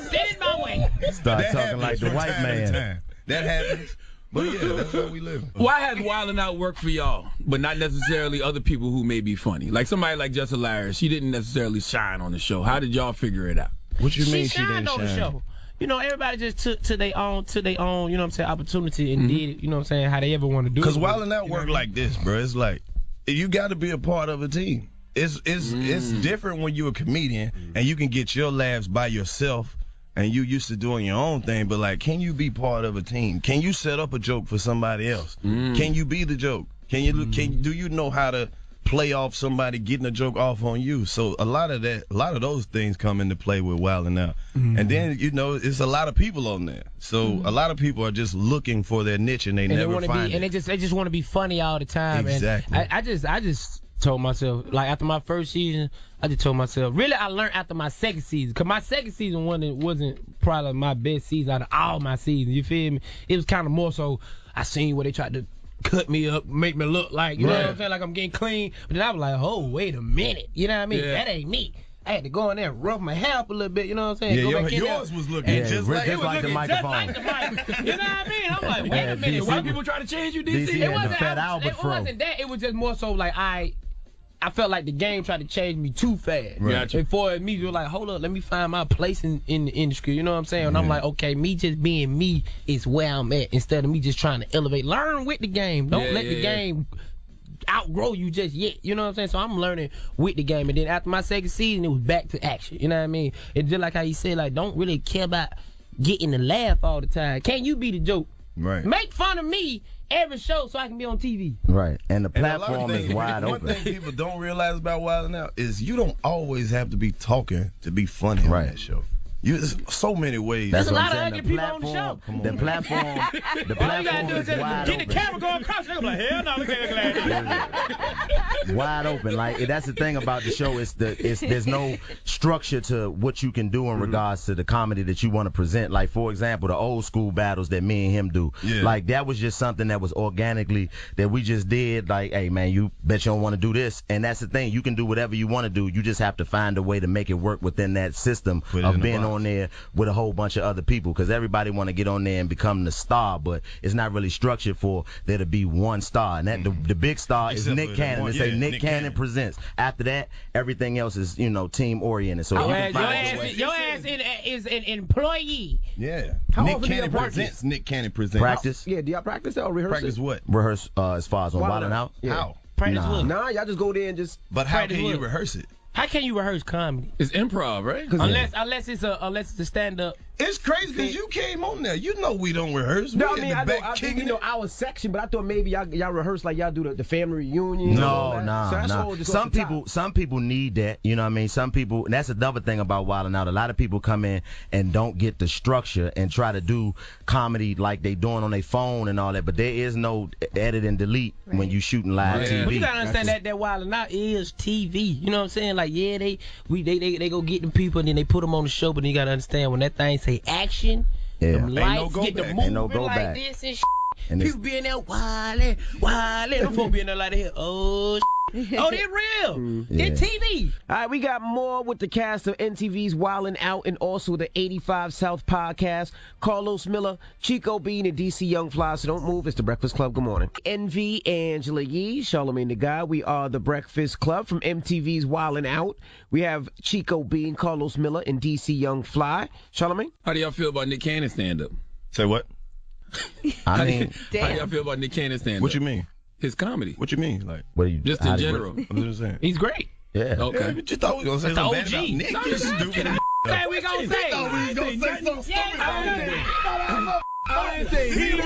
Send it my way. Start talking like the white man. That happens. But yeah, that's how we live. Why has Wildin' Out worked for y'all, but not necessarily other people who may be funny? Like somebody like Jess Hilarious, she didn't necessarily shine on the show. How did y'all figure it out? What you mean she didn't shine? On the show. You know, everybody just took to their own, you know what I'm saying, opportunity and did it, you know what I'm saying, how they ever want to do it. Because Wildin' Out work like this, bro. It's like, you got to be a part of a team. It's different when you're a comedian and you can get your laughs by yourself and you used to doing your own thing, but like, can you be part of a team? Can you set up a joke for somebody else? Can you be the joke? Do you know how to play off somebody getting a joke off on you? So a lot of those things come into play with Wildin' Out. And then, it's a lot of people on there. So a lot of people are just looking for their niche and they never find it. And they just want to be funny all the time. Exactly. And I just told myself, like, after my first season, I just told myself, really, I learned after my second season, because my second season wasn't probably my best season out of all my seasons, you feel me? It was kind of more so, I seen where they tried to cut me up, make me look like, you know what I'm saying, like I'm getting clean, but then I was like, oh, wait a minute, you know what I mean? That ain't me. I had to go in there and rough my hair up a little bit, you know what I'm saying? Yeah, yours was looking just like the microphone. Just like the mic, you know what I mean? I'm like, wait a minute, White people trying to change you, DC? It wasn't that. It was just more so like I felt like the game tried to change me too fast. Right. And for me, you're like, hold up, let me find my place in the industry. You know what I'm saying? And I'm like, okay, me just being me is where I'm at instead of me just trying to elevate. Learn with the game. Don't let the game outgrow you just yet. You know what I'm saying? So I'm learning with the game. And then after my second season, it was back to action. You know what I mean? It's just like how you said, like, don't really care about getting the laugh all the time. Can't you be the joke? Right. Make fun of me every show so I can be on TV. Right. And the platform is wide open. One thing people don't realize about Wildin' Out is you don't always have to be talking to be funny on that show. There's so many ways. There's a lot of ugly people on the show. The platform all you gotta do is just get the camera going across. They're like, hell no, look at that. Wide open. Like, that's the thing about the show. There's no structure to what you can do in regards to the comedy that you want to present. Like, for example, the old school battles that me and him do. Yeah. Like, that was just something that was organically that we just did. Like, hey man, you bet you don't want to do this. And that's the thing. You can do whatever you want to do. You just have to find a way to make it work within that system of being on there with a whole bunch of other people, because everybody want to get on there and become the star, but it's not really structured for there to be one star, and that the big star is Nick Cannon. They say Nick Cannon presents. After that, everything else is team oriented. So your ass is an employee. Yeah. How Nick often do Cannon y'all presents. Nick Cannon presents. Practice. Yeah, do y'all practice that or rehearse? Practice what? Rehearse as far as on Wildin' Out. Yeah. How? Practice what? Nah, y'all just go there and just. But how can you rehearse it? How can you rehearse comedy? It's improv, right? Unless it's a stand up. It's crazy because you came on there. You know we don't rehearse. No, We I mean, I think our section, but I thought maybe y'all rehearse like y'all do the family reunion. No. Some people need that. You know what I mean? Some people, and that's another thing about Wildin' Out. A lot of people come in and don't get the structure and try to do comedy like they doing on their phone and all that. But there is no edit and delete when you shooting live TV. But you gotta understand that Wildin' Out is TV. You know what I'm saying? Like, yeah, they go get the people and then they put them on the show. But then you gotta understand when that thing say action, them lights get to moving like this and shit. And people be in there wildin'. Them folks be in there like that. Oh, oh, they're real. They're TV. All right, we got more with the cast of NTV's Wildin' Out and also the 85 South podcast. Carlos Miller, Chico Bean, and DC Young Fly. So don't move. It's the Breakfast Club. Good morning. NV, Angela Yee, Charlamagne the Guy. We are the Breakfast Club from MTV's Wildin' Out. We have Chico Bean, Carlos Miller, and DC Young Fly. Charlamagne? How do y'all feel about Nick Cannon stand-up? Say what? I mean, how do y'all feel about Nick Cannon stand-up? What you mean? His comedy. What you mean? Like, just in general. I'm just saying. He's great. Yeah. Okay. Yeah, but you thought we was gonna say something bad about Nick? No, You stupid. Say we gonna say. Thought we was gonna say something stupid about I didn't say he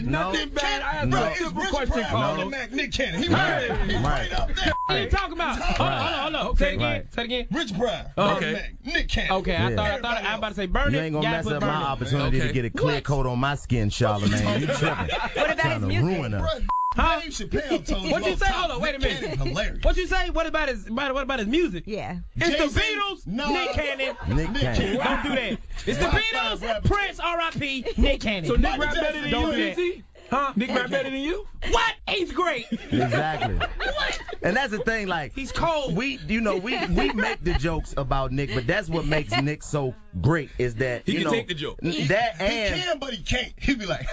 nothing bad. I asked a simple question, Carlos. Nick Cannon. He right up there. What are you talking about? Hold on. Say it again. Rich Brian. Okay. Nick Cannon. Okay, I thought I was about to say Bernie. You ain't gonna mess up my opportunity to get a clear coat on my skin, Charlamagne. You tripping. What about his music? Ruin us. Huh? Dave Chappelle told you. What you say? Hold on, wait a minute. Hilarious. What you say? What about his music? Yeah. It's the Beatles, Nick Cannon. Nick Cannon. Don't do that. It's the Beatles, Prince, R.I.P., Nick Cannon. So Nick rap better than Don't you, do that. Huh? Nick rap better than you? What? He's great. Exactly. What? And that's the thing, like, he's cold. We make the jokes about Nick, but that's what makes Nick so great is that he can take the joke. That and he can, but he can't. He be like,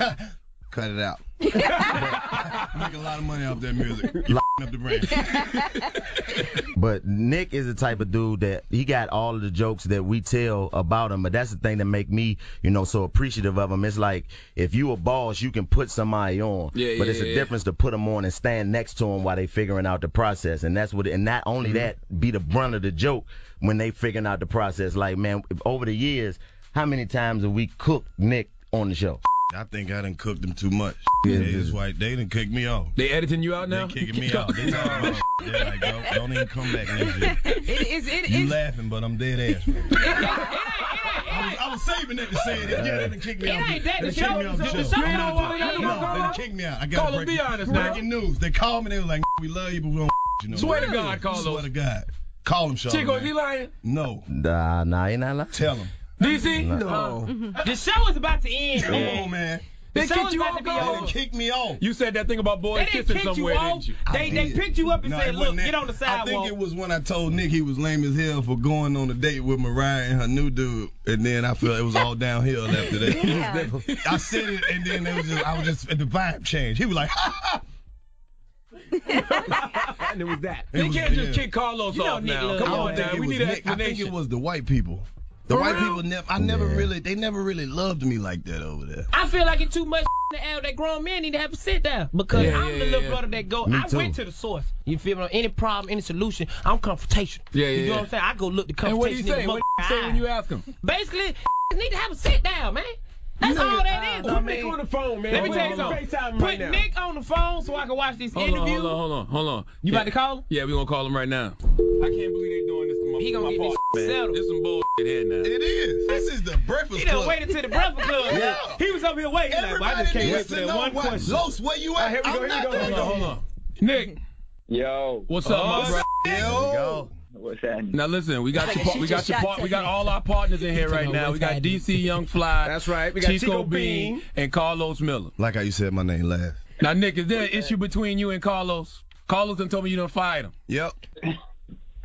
cut it out. Make a lot of money off that music. You up the brand. But Nick is the type of dude that he got all of the jokes that we tell about him, but that's the thing that make me, so appreciative of him. It's like, if you a boss, you can put somebody on, but it's a difference to put them on and stand next to them while they figuring out the process. And that's what, and not only that, be the brunt of the joke when they figuring out the process. Like, man, over the years, how many times have we cooked Nick on the show? I think I done cooked them too much. Yeah, it's like they done kicked me off. They editing you out now? They kicking me out. They talking about they're like, don't even come back next year. You laughing, but I'm dead ass. I was saving that to say it. Yeah, they done kicked me out. It ain't that. The show. No, they done kicked me out. I got Carlos, be honest now. Breaking news. They called me. They was like, we love you, but we don't Swear to God, Carlos. Swear to God. Call him, Sean. Chico, is he lying? No. Nah, he not lying. Tell him. DC? No. The show is about to end. Come on, man. They kicked you off, They kicked me off. You said that thing about boys kissing somewhere, didn't you? They picked you up and said, look, get on the sidewalk. I think it was when I told Nick he was lame as hell for going on a date with Mariah and her new dude, and then I felt it was all downhill after that. Yeah. I said it, and then I was just the vibe changed. He was like, ha ha. And it was that. They can't just kick Carlos off now. Come on, man. We need an explanation. I think it was the white people. The white people never really loved me like that over there. I feel like it's too much to add that grown men need to have a sit down. Because I'm the little brother that go, I went to the source. You feel me? Any problem, any solution, I'm confrontational. You know what I'm saying? I go look the confrontation in the mother. What do you say when you ask him? Basically, need to have a sit down, man. That's all that is. Put Nick on the phone, man. Let me tell you something. Put Nick on the phone so I can watch this interview. Hold on. You about to call him? Yeah, we gonna call him right now. I can't believe they doing this to my He gonna get this settled. This some bullshit here now. It is. This is the Breakfast Club. He done Club. waited to the Breakfast Club. Yeah. He was up here waiting. Like, I just can't wait for that one question. Los, where you at? Here we go. Hold on. Nick. Yo. What's up, my brother? Yo. What's happening? Now listen, we got we got all our partners in here right now. We got DC Young Fly. That's right. We got Chico Bean and Carlos Miller. Like how you said my name last. Now, Nick, is there an issue between you and Carlos? Carlos done told me you done fired him. Yep.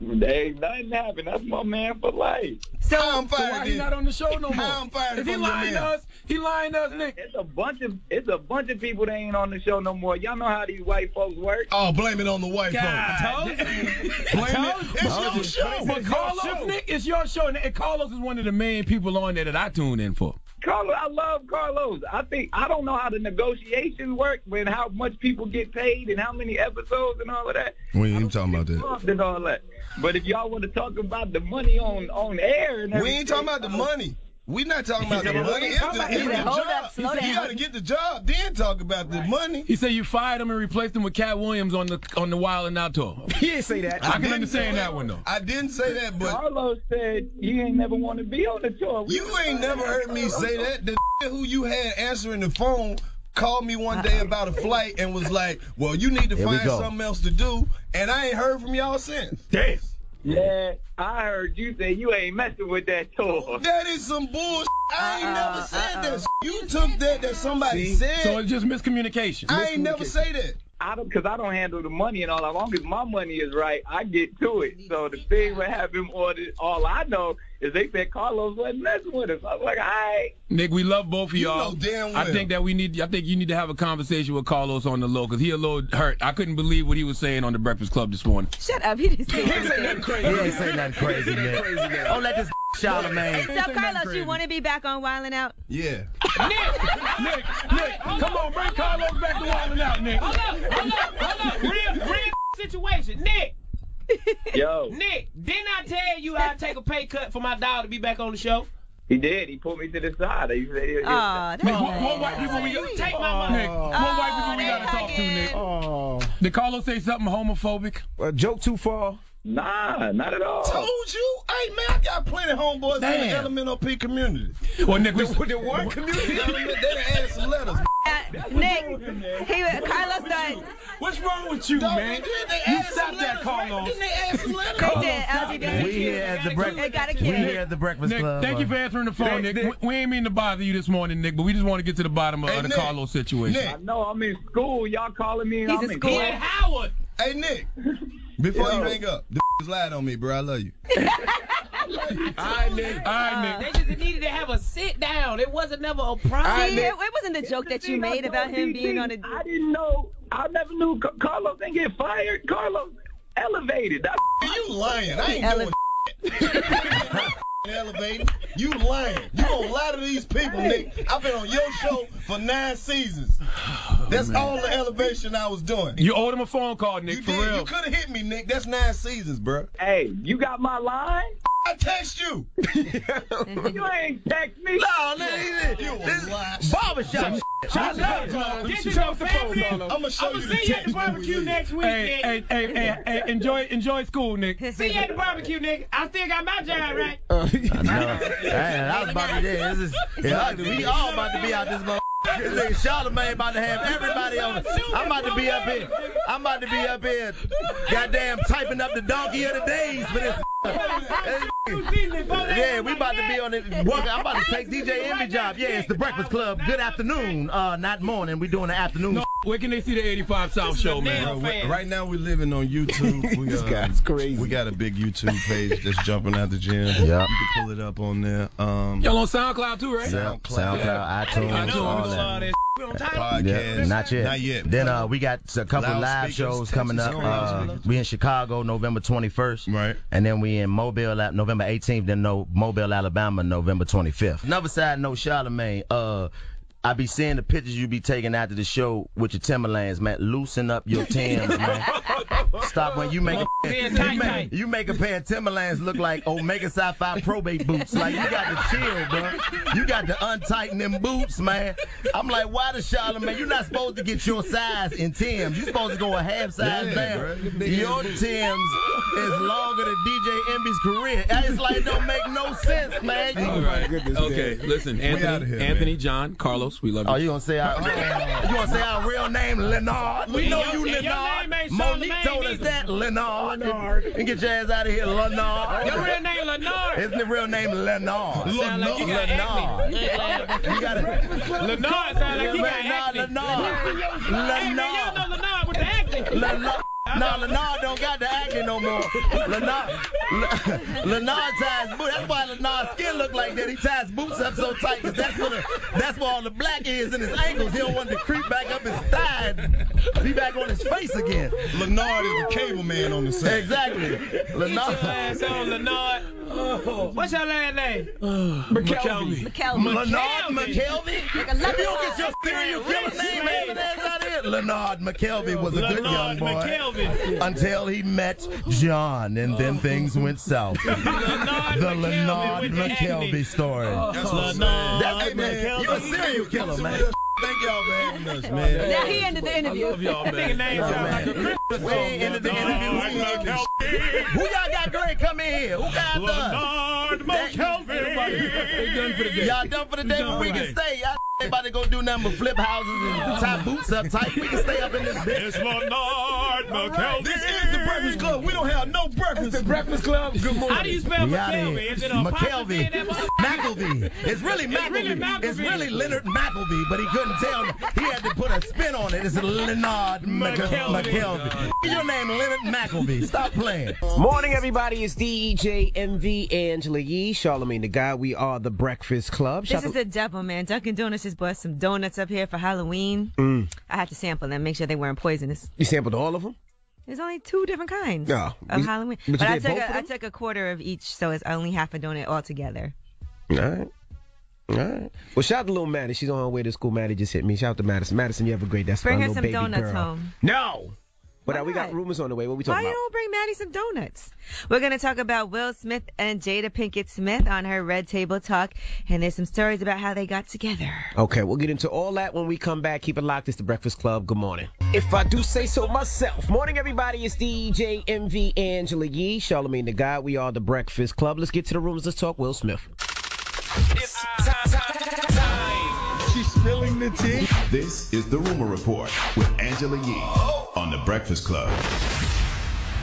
Ain't nothing happened. That's my man for life. So why he not on the show no more? I'm fired. Is he lying to us? He lying to us, Nick. It's a bunch of people that ain't on the show no more. Y'all know how these white folks work. Oh, blame it on the white folks. Blame it. It's your show. But Carlos, Nick, it's your show. And Carlos is one of the main people on there that I tune in for. Carlos, I love Carlos. I don't know how the negotiations work, when how much people get paid and how many episodes and all of that. We ain't even talking about that. And all that. But if y'all want to talk about the money on air and everything, we ain't talking about the money. We not talking about the money. It's the job. You got to get the job, then talk about the money. He said you fired him and replaced him with Cat Williams on the Wild and Out tour. He didn't say that. I can understand that one though. I didn't say that, but Carlos said you ain't never want to be on the tour. You ain't never heard me say that. The who you had answering the phone called me one day about a flight and was like, well, you need to find something else to do, and I ain't heard from y'all since. Damn. Yeah, I heard you say you ain't messing with that tour. That is some bullshit. I ain't never said that. You took that somebody said. So it's just miscommunication. I ain't never say that. Because I don't handle the money and all. As long as my money is right, I get to it. So the thing would have him ordered. All I know is they said Carlos wasn't messing with us. I was like, all right. Nick, we love both of y'all. You know damn well. I think you need to have a conversation with Carlos on the low, because he a little hurt. I couldn't believe what he was saying on the Breakfast Club this morning. Shut up. He didn't say nothing crazy. He ain't say nothing crazy, Nick. Don't let this Charlamagne. So, Carlos, you want to be back on Wildin' Out? Yeah. Nick, come on, bring Carlos back to Wildin' Out, Nick. Hold up. Real situation. Nick. Yo. Nick, didn't I tell you I'd take a pay cut for my dog to be back on the show? He did. He pulled me to the side. He said, Nick, what white people we got? Take my money. Nick, what white people we got to talk to, Nick? Did Carlos say something homophobic? Joke too far? Nah, not at all. Told you. Hey, man, I got plenty of homeboys in the Elemental P community. Well, Nick, the what community? They done added some letters. Nick, Carlos done. What's wrong with you, man? You stopped that, Carlos. Didn't they add some letters? They did. LGBTQ. We here at the Breakfast Nick, Club. thank you for answering the phone, Nick. We ain't mean to bother you this morning, Nick, but we just want to get to the bottom of the Nick, Carlos situation. Nick. I know I'm in school. Y'all calling me. He's in school. He at Howard. Hey, Nick, before you hang up, the lied on me, bro. I love you. They just needed to have a sit down. It wasn't never a problem. See, it wasn't the joke that you made about him being on a... I didn't know. I never knew Carlos didn't get fired. Carlos elevated. You lying. I ain't doing elevating. You lying. You gonna lie to these people, Nick. I've been on your show for 9 seasons. That's all the elevation I was doing. You owed him a phone call, Nick, for real. You could have hit me, Nick. That's 9 seasons, bro. Hey, you got my line? I text you. You ain't text me. No, nigga. You was lying. Barbershop. I'm gonna show you the see you at the barbecue next week, Nick. Hey, enjoy school, Nick. See you at the barbecue, Nick. I still got my job, right? I was about to we all about to be out this motherfucker. This nigga Charlamagne about to have everybody on. I'm about to be up here. Goddamn typing up the donkey of the days for this. Yeah, we about to be on it. I'm about to take DJ Envy job. Yeah, it's the Breakfast Club. Good afternoon. Not morning. We doing the afternoon. No, where can they see the 85 South show, man? Right now we're living on YouTube. This guy's crazy. We got a big YouTube page that's jumping out the gym. Yeah. You can pull it up on there. Y'all on SoundCloud too, right? SoundCloud, iTunes, all that. Podcast. Not yet. Then we got a couple live shows coming up. We in Chicago November 21st. Right. And then we in Mobile November 18th. Then Mobile, Alabama November 25th. Another side note, Charlamagne. I be seeing the pictures you be taking after the show with your Timberlands, man. Loosen up your Timbs, man. Stop when you make a pair of Timberlands look like Omega Sci-Fi probate boots. Like, you got to chill, bro. You got to untighten them boots, man. I'm like, why the Charlamagne? You're not supposed to get your size in Timbs. You're supposed to go a half size down. Your Timbs is longer than DJ Envy's career. It's like, it don't make no sense, man. All right. Okay, listen, Anthony, John, Carlos. We love you. Oh, you gonna say our real name, Leonard? We know you, Leonard. Monique told us that, Leonard. And get your ass out of here, Leonard. Your real name, Leonard. Isn't the real name Leonard? Leonard. You got Leonard sound like you got acne. Leonard. Hey, man, you don't know Leonard with the acne. No, Leonard don't got the acne no more. Leonard ties boots. That's why Leonard's skin look like that. He ties boots up so tight, because that's where all the black is in his ankles. He don't want to creep back up his thigh and be back on his face again. Leonard is a cable man on the set. Exactly. Leonard. Get your ass on, Leonard. What's your last name? McKelvey. Leonard McKelvey? If you don't get your serial killer name out here. Leonard McKelvey was a good young boy. Until he met John, and then things went south. The Leonard McKelvey story. Hey, man, you a serial killer, man. Thank y'all for having us, man. Now he ended the interview. I love y'all, man. We ain't ended the interview. Who y'all got great come in here? Who got Leonard McKelvey. Y'all done for the day, but we can stay. Y'all ain't about to go do nothing but flip houses and tie boots up tight. We can stay up in this bitch. It's Leonard McKelvey. This is the Breakfast Club. We don't have no breakfast. It's the Breakfast Club. Good morning. How do you spell McKelvey? Is it a McKelvey? McElvey. It's really McElvey. It's really Leonard McElvey, but he couldn't tell me. He had to put a spin on it. It's Leonard McKelvey. Your name Leonard McElvey. Stop playing. Morning, everybody. It's DJ MV, Angela Yee, Charlamagne the Guy. We are the Breakfast Club. This is the devil, man. Dunkin' Donuts just bought some donuts up here for Halloween. I had to sample them, make sure they weren't poisonous. You sampled all of them? There's only 2 different kinds of Halloween. But I took a quarter of each, so it's only half a donut altogether. All right. Well, shout out to little Maddie. She's on her way to school. Maddie just hit me. Shout out to Madison. Madison, you have a great day. Bring her little some baby donuts girl. home. No. But we got rumors on the way. What we talking Why about? you don't bring Maddie some donuts? We're going to talk about Will Smith and Jada Pinkett Smith on her Red Table Talk. And there's some stories about how they got together. Okay, we'll get into all that when we come back. Keep it locked. It's the Breakfast Club. Good morning. If I do say so myself. Morning, everybody. It's DJ MV, Angela Yee, Charlamagne the Guy. We are the Breakfast Club. Let's get to the rumors. Let's talk Will Smith. It's time. She's spilling the tea. This is the Rumor Report with Angela Yee on the Breakfast Club.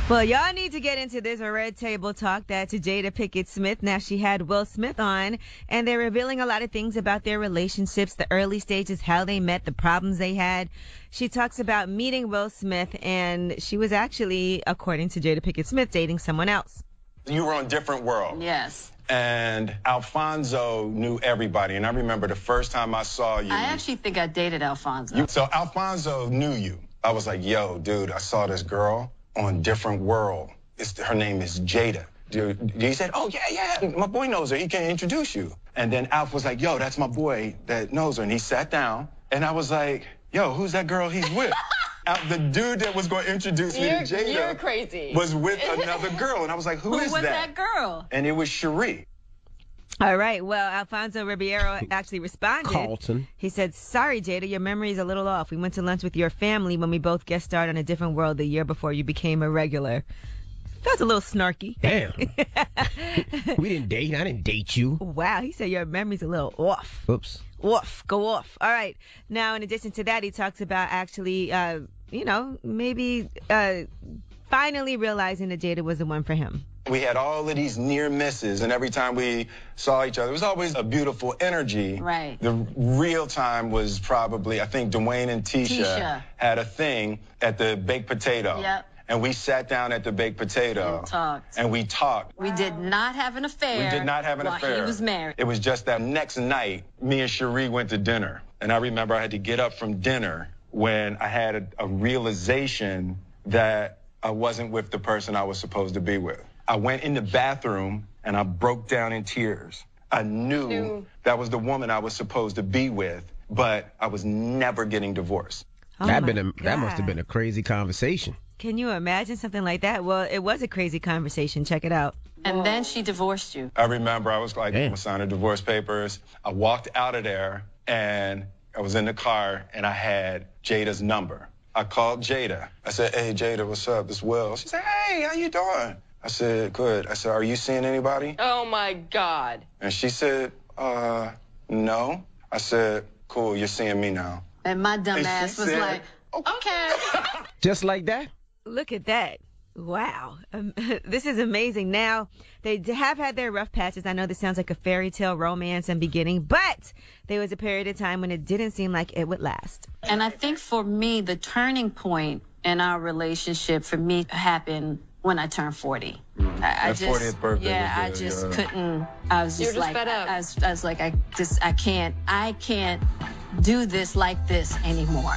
Well, y'all need to get into this Red Table Talk that's Jada Pinkett Smith. Now, she had Will Smith on, and they're revealing a lot of things about their relationships, the early stages, how they met, the problems they had. She talks about meeting Will Smith, and she was actually, according to Jada Pinkett Smith, dating someone else. You were on Different World. Yes. And Alfonso knew everybody. And I remember the first time I saw you. I actually think I dated Alfonso. So Alfonso knew you. I was like, yo, dude, I saw this girl on Different World. Her name is Jada. Dude, he said, oh, yeah, my boy knows her. He can introduce you. And then Alf was like, yo, that's my boy that knows her. And he sat down. And I was like, yo, who's that girl he's with? The dude that was going to introduce me to Jada you're crazy. was with another girl. And I was like, who is was that? that girl? And it was Cherie. All right. Well, Alfonso Ribeiro actually responded. Carlton. He said, sorry, Jada, your memory is a little off. We went to lunch with your family when we both guest starred on A Different World the year before you became a regular. Felt a little snarky. Damn. We didn't date. I didn't date you. Wow. He said your memory's a little off. Oops. Off. Go off. All right. Now, in addition to that, he talks about actually, maybe finally realizing that Jada was the one for him. We had all of these near misses, and every time we saw each other, it was always a beautiful energy. Right. The real time was probably, I think Dwayne and Tisha had a thing at the baked potato. Yep. And we sat down at the baked potato. And we talked. We did not have an affair. We did not have an affair. He was married. It was just that next night, me and Cherie went to dinner. And I remember I had to get up from dinner when I had a realization that I wasn't with the person I was supposed to be with. I went in the bathroom and I broke down in tears. I knew that was the woman I was supposed to be with, but I was never getting divorced. That must have been a crazy conversation. Can you imagine something like that? Well, it was a crazy conversation. Check it out. And then she divorced you. I remember I was like, I'm signing divorce papers. I walked out of there and I was in the car and I had Jada's number. I called Jada. I said, hey, Jada, what's up? This Will. She said, hey, how you doing? I said, good. I said, are you seeing anybody? Oh, my God. And she said, no. I said, cool, you're seeing me now. And my dumb ass was said, like, okay. Just like that? Look at that. Wow. This is amazing. Now, they have had their rough patches. I know this sounds like a fairy tale romance and beginning, but there was a period of time when it didn't seem like it would last. And I think for me, the turning point in our relationship for me happened when I turned 40. I just, 40th birthday. Yeah, I just couldn't. I was just like, fed up. I was like, I can't do this like this anymore.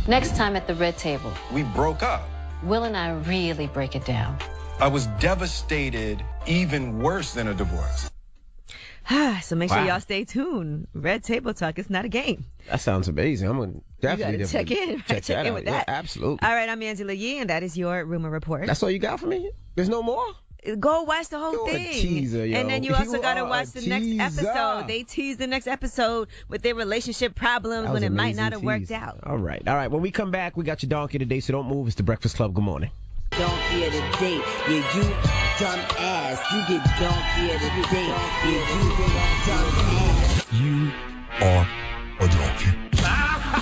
Next time at the red table, we broke up. Will and I really break it down. I was devastated, even worse than a divorce. So make sure y'all stay tuned. Red Table Talk, it's not a game. That sounds amazing. I'm going to definitely check in. Check in with that. Yeah, absolutely. All right, I'm Angela Yee, and that is your Rumor Report. That's all you got for me? There's no more? Go watch the whole thing. Teaser, yo. And then you also got to watch the next episode. They tease the next episode with their relationship problems when it might not have worked out. All right. When we come back, we got your donkey today, so don't move. It's the Breakfast Club. Good morning. Donkey of the day, yeah, you dumb ass. You get donkey of the day, yeah, you dumb ass. You are a donkey.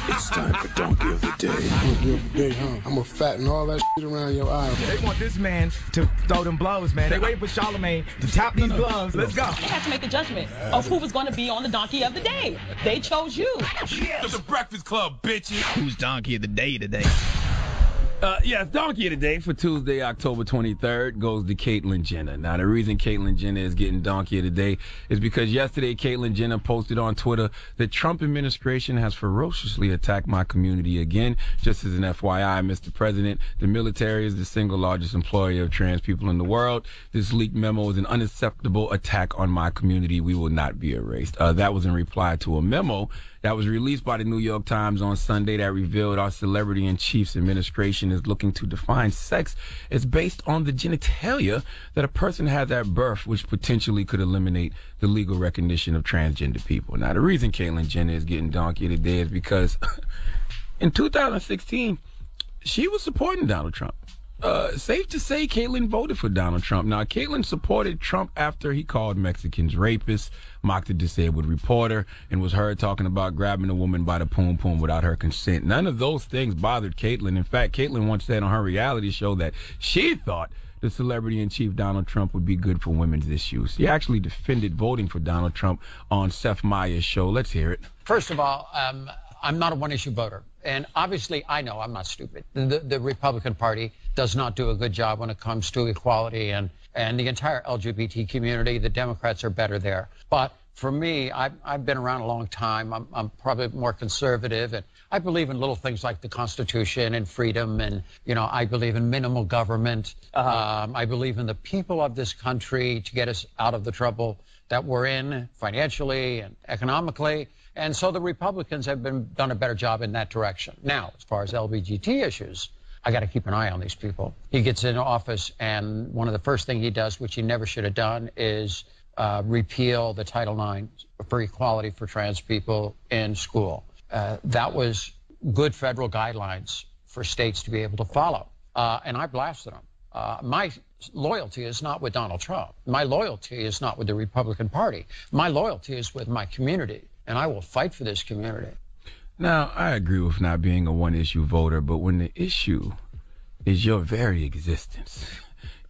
It's time for Donkey of the Day. Donkey of the Day, huh? I'm gonna fatten all that shit around your eye. They want this man to throw them blows, man. They waiting for Charlamagne to tap these gloves. Let's go. They had to make a judgment of who was going to be on the Donkey of the Day. They chose you. It's the Breakfast Club, bitches. Who's Donkey of the Day today? Yes, Donkey of the Day for Tuesday, October 23rd goes to Caitlyn Jenner. Now, the reason Caitlyn Jenner is getting Donkey of the Day is because yesterday Caitlyn Jenner posted on Twitter the Trump administration has ferociously attacked my community again. Just as an FYI, Mr. President, the military is the single largest employer of trans people in the world. This leaked memo is an unacceptable attack on my community. We will not be erased. That was in reply to a memo that was released by the New York Times on Sunday that revealed our celebrity-in-chief's administration is looking to define sex as based on the genitalia that a person has at birth, which potentially could eliminate the legal recognition of transgender people. Now, the reason Caitlyn Jenner is getting Donkey today is because in 2016, she was supporting Donald Trump. Safe to say Caitlyn voted for Donald Trump. Now, Caitlyn supported Trump after he called Mexicans rapists, mocked a disabled reporter, and was heard talking about grabbing a woman by the poom-poom without her consent. None of those things bothered Caitlyn. In fact, Caitlyn once said on her reality show that she thought the celebrity-in-chief Donald Trump would be good for women's issues. She actually defended voting for Donald Trump on Seth Meyers' show. Let's hear it. First of all, I'm not a one-issue voter. And obviously, I know I'm not stupid. The Republican Party does not do a good job when it comes to equality and the entire LGBT community. The Democrats are better there. But for me, I've been around a long time. I'm probably more conservative, and I believe in little things like the Constitution and freedom, and I believe in minimal government. I believe in the people of this country to get us out of the trouble that we're in financially and economically. And so the Republicans have done a better job in that direction. Now, as far as LGBT issues, I got to keep an eye on these people. He gets in office, and one of the first things he does, which he never should have done, is repeal the Title IX for equality for trans people in school. That was good federal guidelines for states to be able to follow. And I blasted them. My loyalty is not with Donald Trump. My loyalty is not with the Republican Party. My loyalty is with my community, and I will fight for this community. Now, I agree with not being a one-issue voter, but when the issue is your very existence.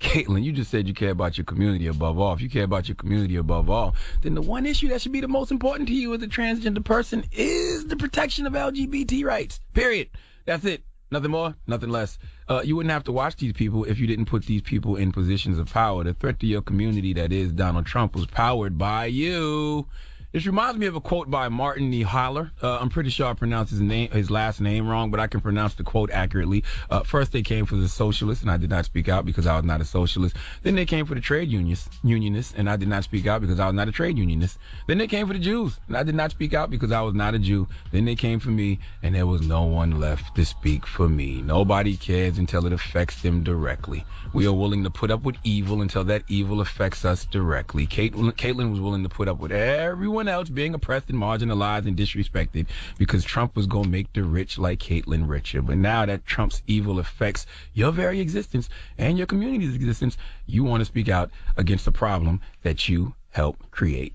Caitlin, you just said you care about your community above all. If you care about your community above all, then the one issue that should be the most important to you as a transgender person is the protection of LGBT rights. Period. That's it. Nothing more, nothing less. You wouldn't have to watch these people if you didn't put these people in positions of power. The threat to your community that is Donald Trump was powered by you. This reminds me of a quote by Martin E. Holler. I'm pretty sure I pronounced his last name wrong, but I can pronounce the quote accurately. First, they came for the socialists, and I did not speak out because I was not a socialist. Then they came for the trade unionists, and I did not speak out because I was not a trade unionist. Then they came for the Jews, and I did not speak out because I was not a Jew. Then they came for me, and there was no one left to speak for me. Nobody cares until it affects them directly. We are willing to put up with evil until that evil affects us directly. Caitlin was willing to put up with everyone else being oppressed and marginalized and disrespected because Trump was going to make the rich like Caitlin richer. But now that Trump's evil affects your very existence and your community's existence, you want to speak out against a problem that you helped create.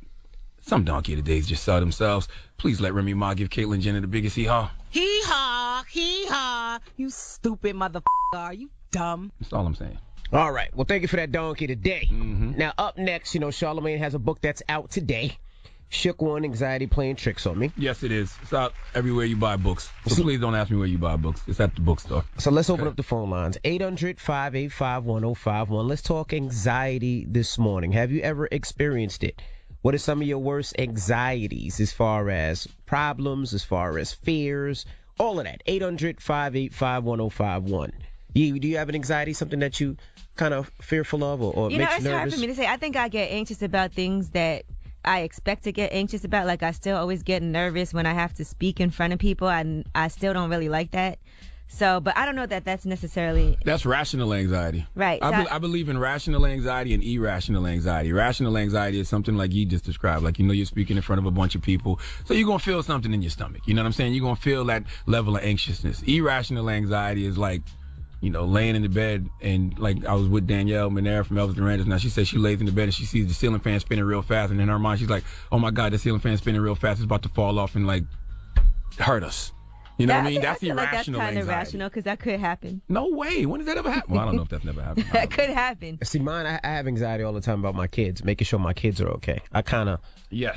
Some donkey of the days just saw themselves. Please let Remy Ma give Caitlyn Jenner the biggest hee-haw. Hee-haw, hee-haw. You stupid motherfucker. Are you dumb? That's all I'm saying. All right. Well, thank you for that donkey today. Now, up next, Charlamagne has a book that's out today. Shook One, Anxiety Playing Tricks on Me. Yes, it is. It's out everywhere you buy books. So please don't ask me where you buy books. It's at the bookstore. So let's open up the phone lines. 800-585-1051. Let's talk anxiety this morning. Have you ever experienced it? What are some of your worst anxieties as far as problems, as far as fears, all of that? 800-585-1051. Do you have an anxiety, something that you kind of fearful of or makes you nervous? It's hard for me to say. I think I get anxious about things that I expect to get anxious about. Like, I still always get nervous when I have to speak in front of people, and I still don't really like that. So, but I don't know that that's necessarily... That's rational anxiety. Right. I believe in rational anxiety and irrational anxiety. Rational anxiety is something like you just described. Like, you're speaking in front of a bunch of people, so you're going to feel something in your stomach. You know what I'm saying? You're going to feel that level of anxiousness. Irrational anxiety is like, laying in the bed, and like I was with Danielle Monera from Elvis Duran's. Now she says she lays in the bed and she sees the ceiling fan spinning real fast, and in her mind she's like, oh my God, the ceiling fan spinning real fast, it's about to fall off and like hurt us. You know what I mean? That's irrational like that's kind anxiety. of rational, because that could happen. No way. When does that ever happen? Well, I don't know if that's never happened. That could happen. See, mine, I have anxiety all the time about my kids, making sure my kids are okay. I kind of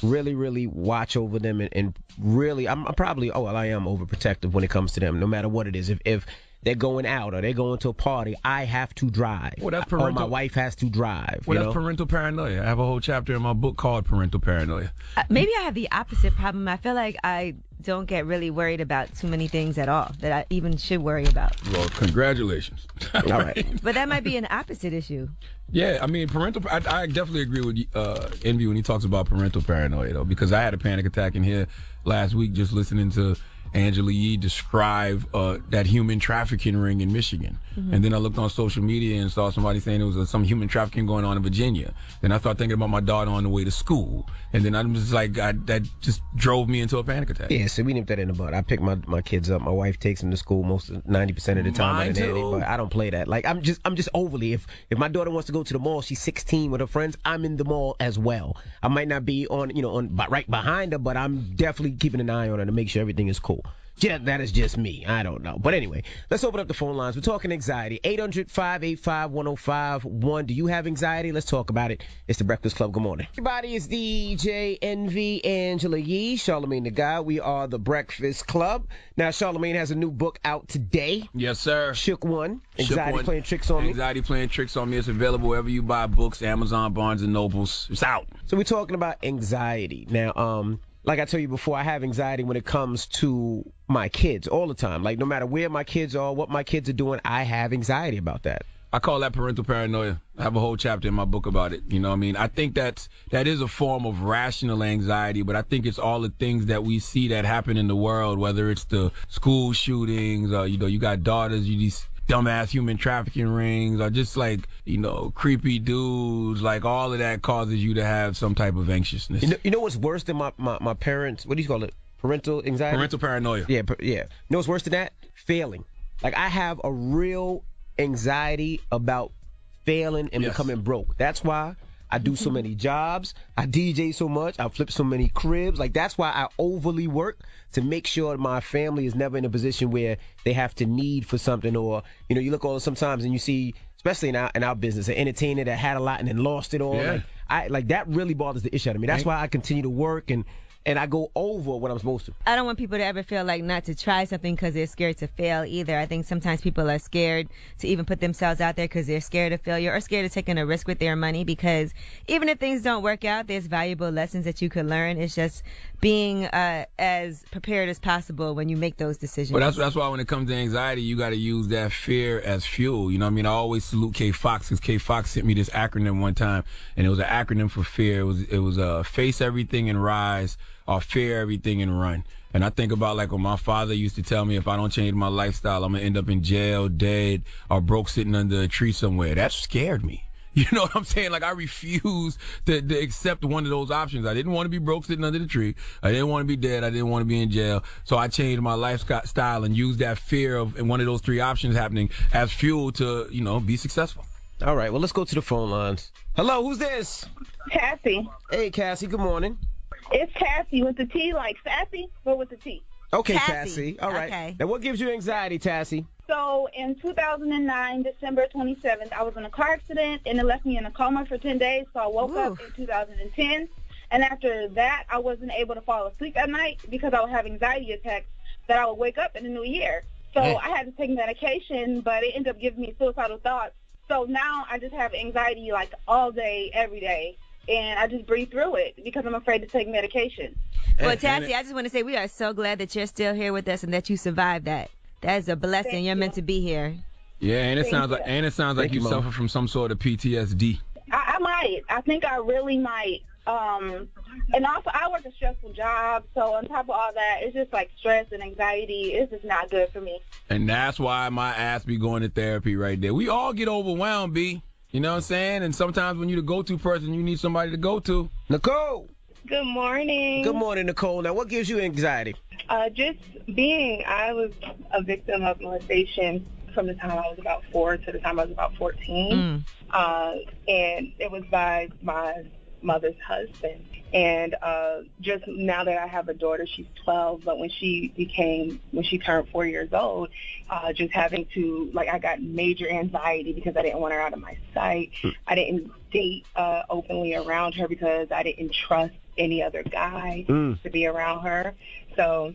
really, really watch over them, and really, I'm probably, I am overprotective when it comes to them, no matter what it is. If they're going out or they're going to a party, I have to drive. Well, that's or my wife has to drive. Well, that's parental paranoia. I have a whole chapter in my book called Parental Paranoia. Maybe I have the opposite problem. I feel like I don't get really worried about too many things at all that I even should worry about. Well, congratulations. All right. But that might be an opposite issue. Yeah, I mean, I definitely agree with Envy when he talks about parental paranoia, though, because I had a panic attack in here last week just listening to Angela Yee describe that human trafficking ring in Michigan. And then I looked on social media and saw somebody saying there was some human trafficking going on in Virginia. Then I started thinking about my daughter on the way to school. And then I'm just like, that just drove me into a panic attack. Yeah, so we nipped that in the bud. I pick my kids up. My wife takes them to school 90% of the time. Mine too. But I don't play that. Like, I'm just overly. If my daughter wants to go to the mall, she's 16 with her friends, I'm in the mall as well. I might not be on right behind her, but I'm definitely keeping an eye on her to make sure everything is cool. yeah, that is just me. I don't know. But anyway, let's open up the phone lines. We're talking anxiety. 800-585-1051. Do you have anxiety? Let's talk about it. It's the Breakfast Club. Good morning. Everybody, it's DJ NV, Angela Yee, Charlamagne the God. We are the Breakfast Club. Now, Charlamagne has a new book out today. Yes, sir. Shook One. Anxiety Playing Tricks on Me. Anxiety Playing Tricks on Me. It's available wherever you buy books, Amazon, Barnes & Nobles. It's out. So we're talking about anxiety. Now, like I told you before, I have anxiety when it comes to my kids all the time. Like, no matter where my kids are, what my kids are doing, I have anxiety about that. I call that parental paranoia. I have a whole chapter in my book about it. You know what I mean? I think that is a form of rational anxiety, but I think it's all the things that we see that happen in the world, whether it's the school shootings, you got daughters, these dumbass human trafficking rings, or just like, creepy dudes, like all of that causes you to have some type of anxiousness. You know what's worse than my parents? What do you call it? Parental anxiety? Parental paranoia. Yeah. You know what's worse than that? Failing. Like, I have a real anxiety about failing and becoming broke. That's why I do so many jobs. I DJ so much. I flip so many cribs. Like, that's why I overly work to make sure my family is never in a position where they have to need for something. Or, you look all sometimes and you see, especially in our business, an entertainer that had a lot and then lost it all. Yeah. Like that really bothers the issue out of me. That's why I continue to work and I go over what I'm supposed to. I don't want people to ever feel like not to try something because they're scared to fail either. I think sometimes people are scared to even put themselves out there because they're scared of failure or scared of taking a risk with their money, because even if things don't work out, there's valuable lessons that you could learn. It's just being as prepared as possible when you make those decisions. Well, that's why when it comes to anxiety, you got to use that fear as fuel. You know what I mean? I always salute K Fox, because K Fox sent me this acronym one time, and it was an acronym for fear. It was face everything and rise, or fear everything and run. And I think about like when my father used to tell me, if I don't change my lifestyle, I'm going to end up in jail, dead, or broke sitting under a tree somewhere. That scared me. You know what I'm saying? Like, I refused to accept one of those options. I didn't want to be broke sitting under the tree. I didn't want to be dead. I didn't want to be in jail. So I changed my lifestyle and used that fear of one of those three options happening as fuel to, be successful. All right, well, let's go to the phone lines. Hello, who's this? Cassie. Hey, Cassie, good morning. It's Cassie with the T, like sassy, but with the T. Okay, Cassie. All right. Okay. Now, what gives you anxiety, Cassie? So, in 2009, December 27th, I was in a car accident, and it left me in a coma for 10 days, so I woke up in 2010. And after that, I wasn't able to fall asleep at night because I would have anxiety attacks that I would wake up in the new year. So I had to take medication, but it ended up giving me suicidal thoughts. So now I just have anxiety like all day, every day. And I just breathe through it because I'm afraid to take medication. Well, Tassie, I just want to say we are so glad that you're still here with us and that you survived that. That is a blessing. You're meant to be here. Yeah, and it sounds like you suffer from some sort of PTSD. I might. I think I really might. And also, I work a stressful job, so on top of all that, it's just like stress and anxiety. It's just not good for me. And that's why my ass be going to therapy right there. We all get overwhelmed, B. You know what I'm saying? And sometimes when you're the go-to person, you need somebody to go to. Nicole. Good morning. Good morning, Nicole. Now, what gives you anxiety? I was a victim of molestation from the time I was about 4 to the time I was about 14. And it was by my mother's husband. And just now that I have a daughter, she's 12, but when she turned 4 years old, just having to, I got major anxiety because I didn't want her out of my sight. I didn't date openly around her because I didn't trust any other guy to be around her. So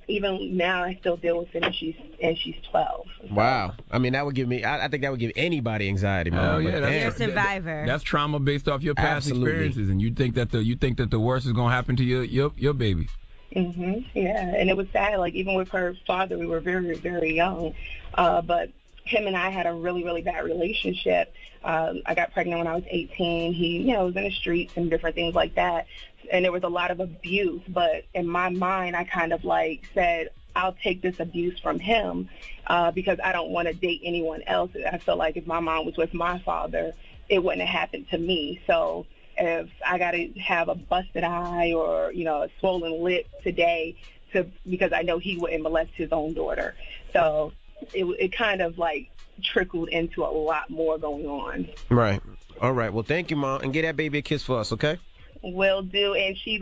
even now, I still deal with it, and she's 12. So. Wow. I mean, that would give me. I think that would give anybody anxiety, man. Oh yeah, you're a survivor. That's trauma based off your past experiences, and you think that the worst is gonna happen to your baby. Yeah, and it was sad. Like, even with her father, we were very, very young, but him and I had a really, really bad relationship. I got pregnant when I was 18. He, was in the streets and different things like that. And there was a lot of abuse, but in my mind, I kind of said, I'll take this abuse from him because I don't want to date anyone else. I feel like if my mom was with my father, it wouldn't have happened to me. So if I got to have a busted eye or, a swollen lip today because I know he wouldn't molest his own daughter. So it kind of trickled into a lot more going on. Right. All right. Well, thank you, Mom. And get that baby a kiss for us, okay? will do, and she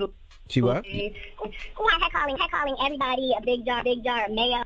what? Her calling everybody a big jar of mayo,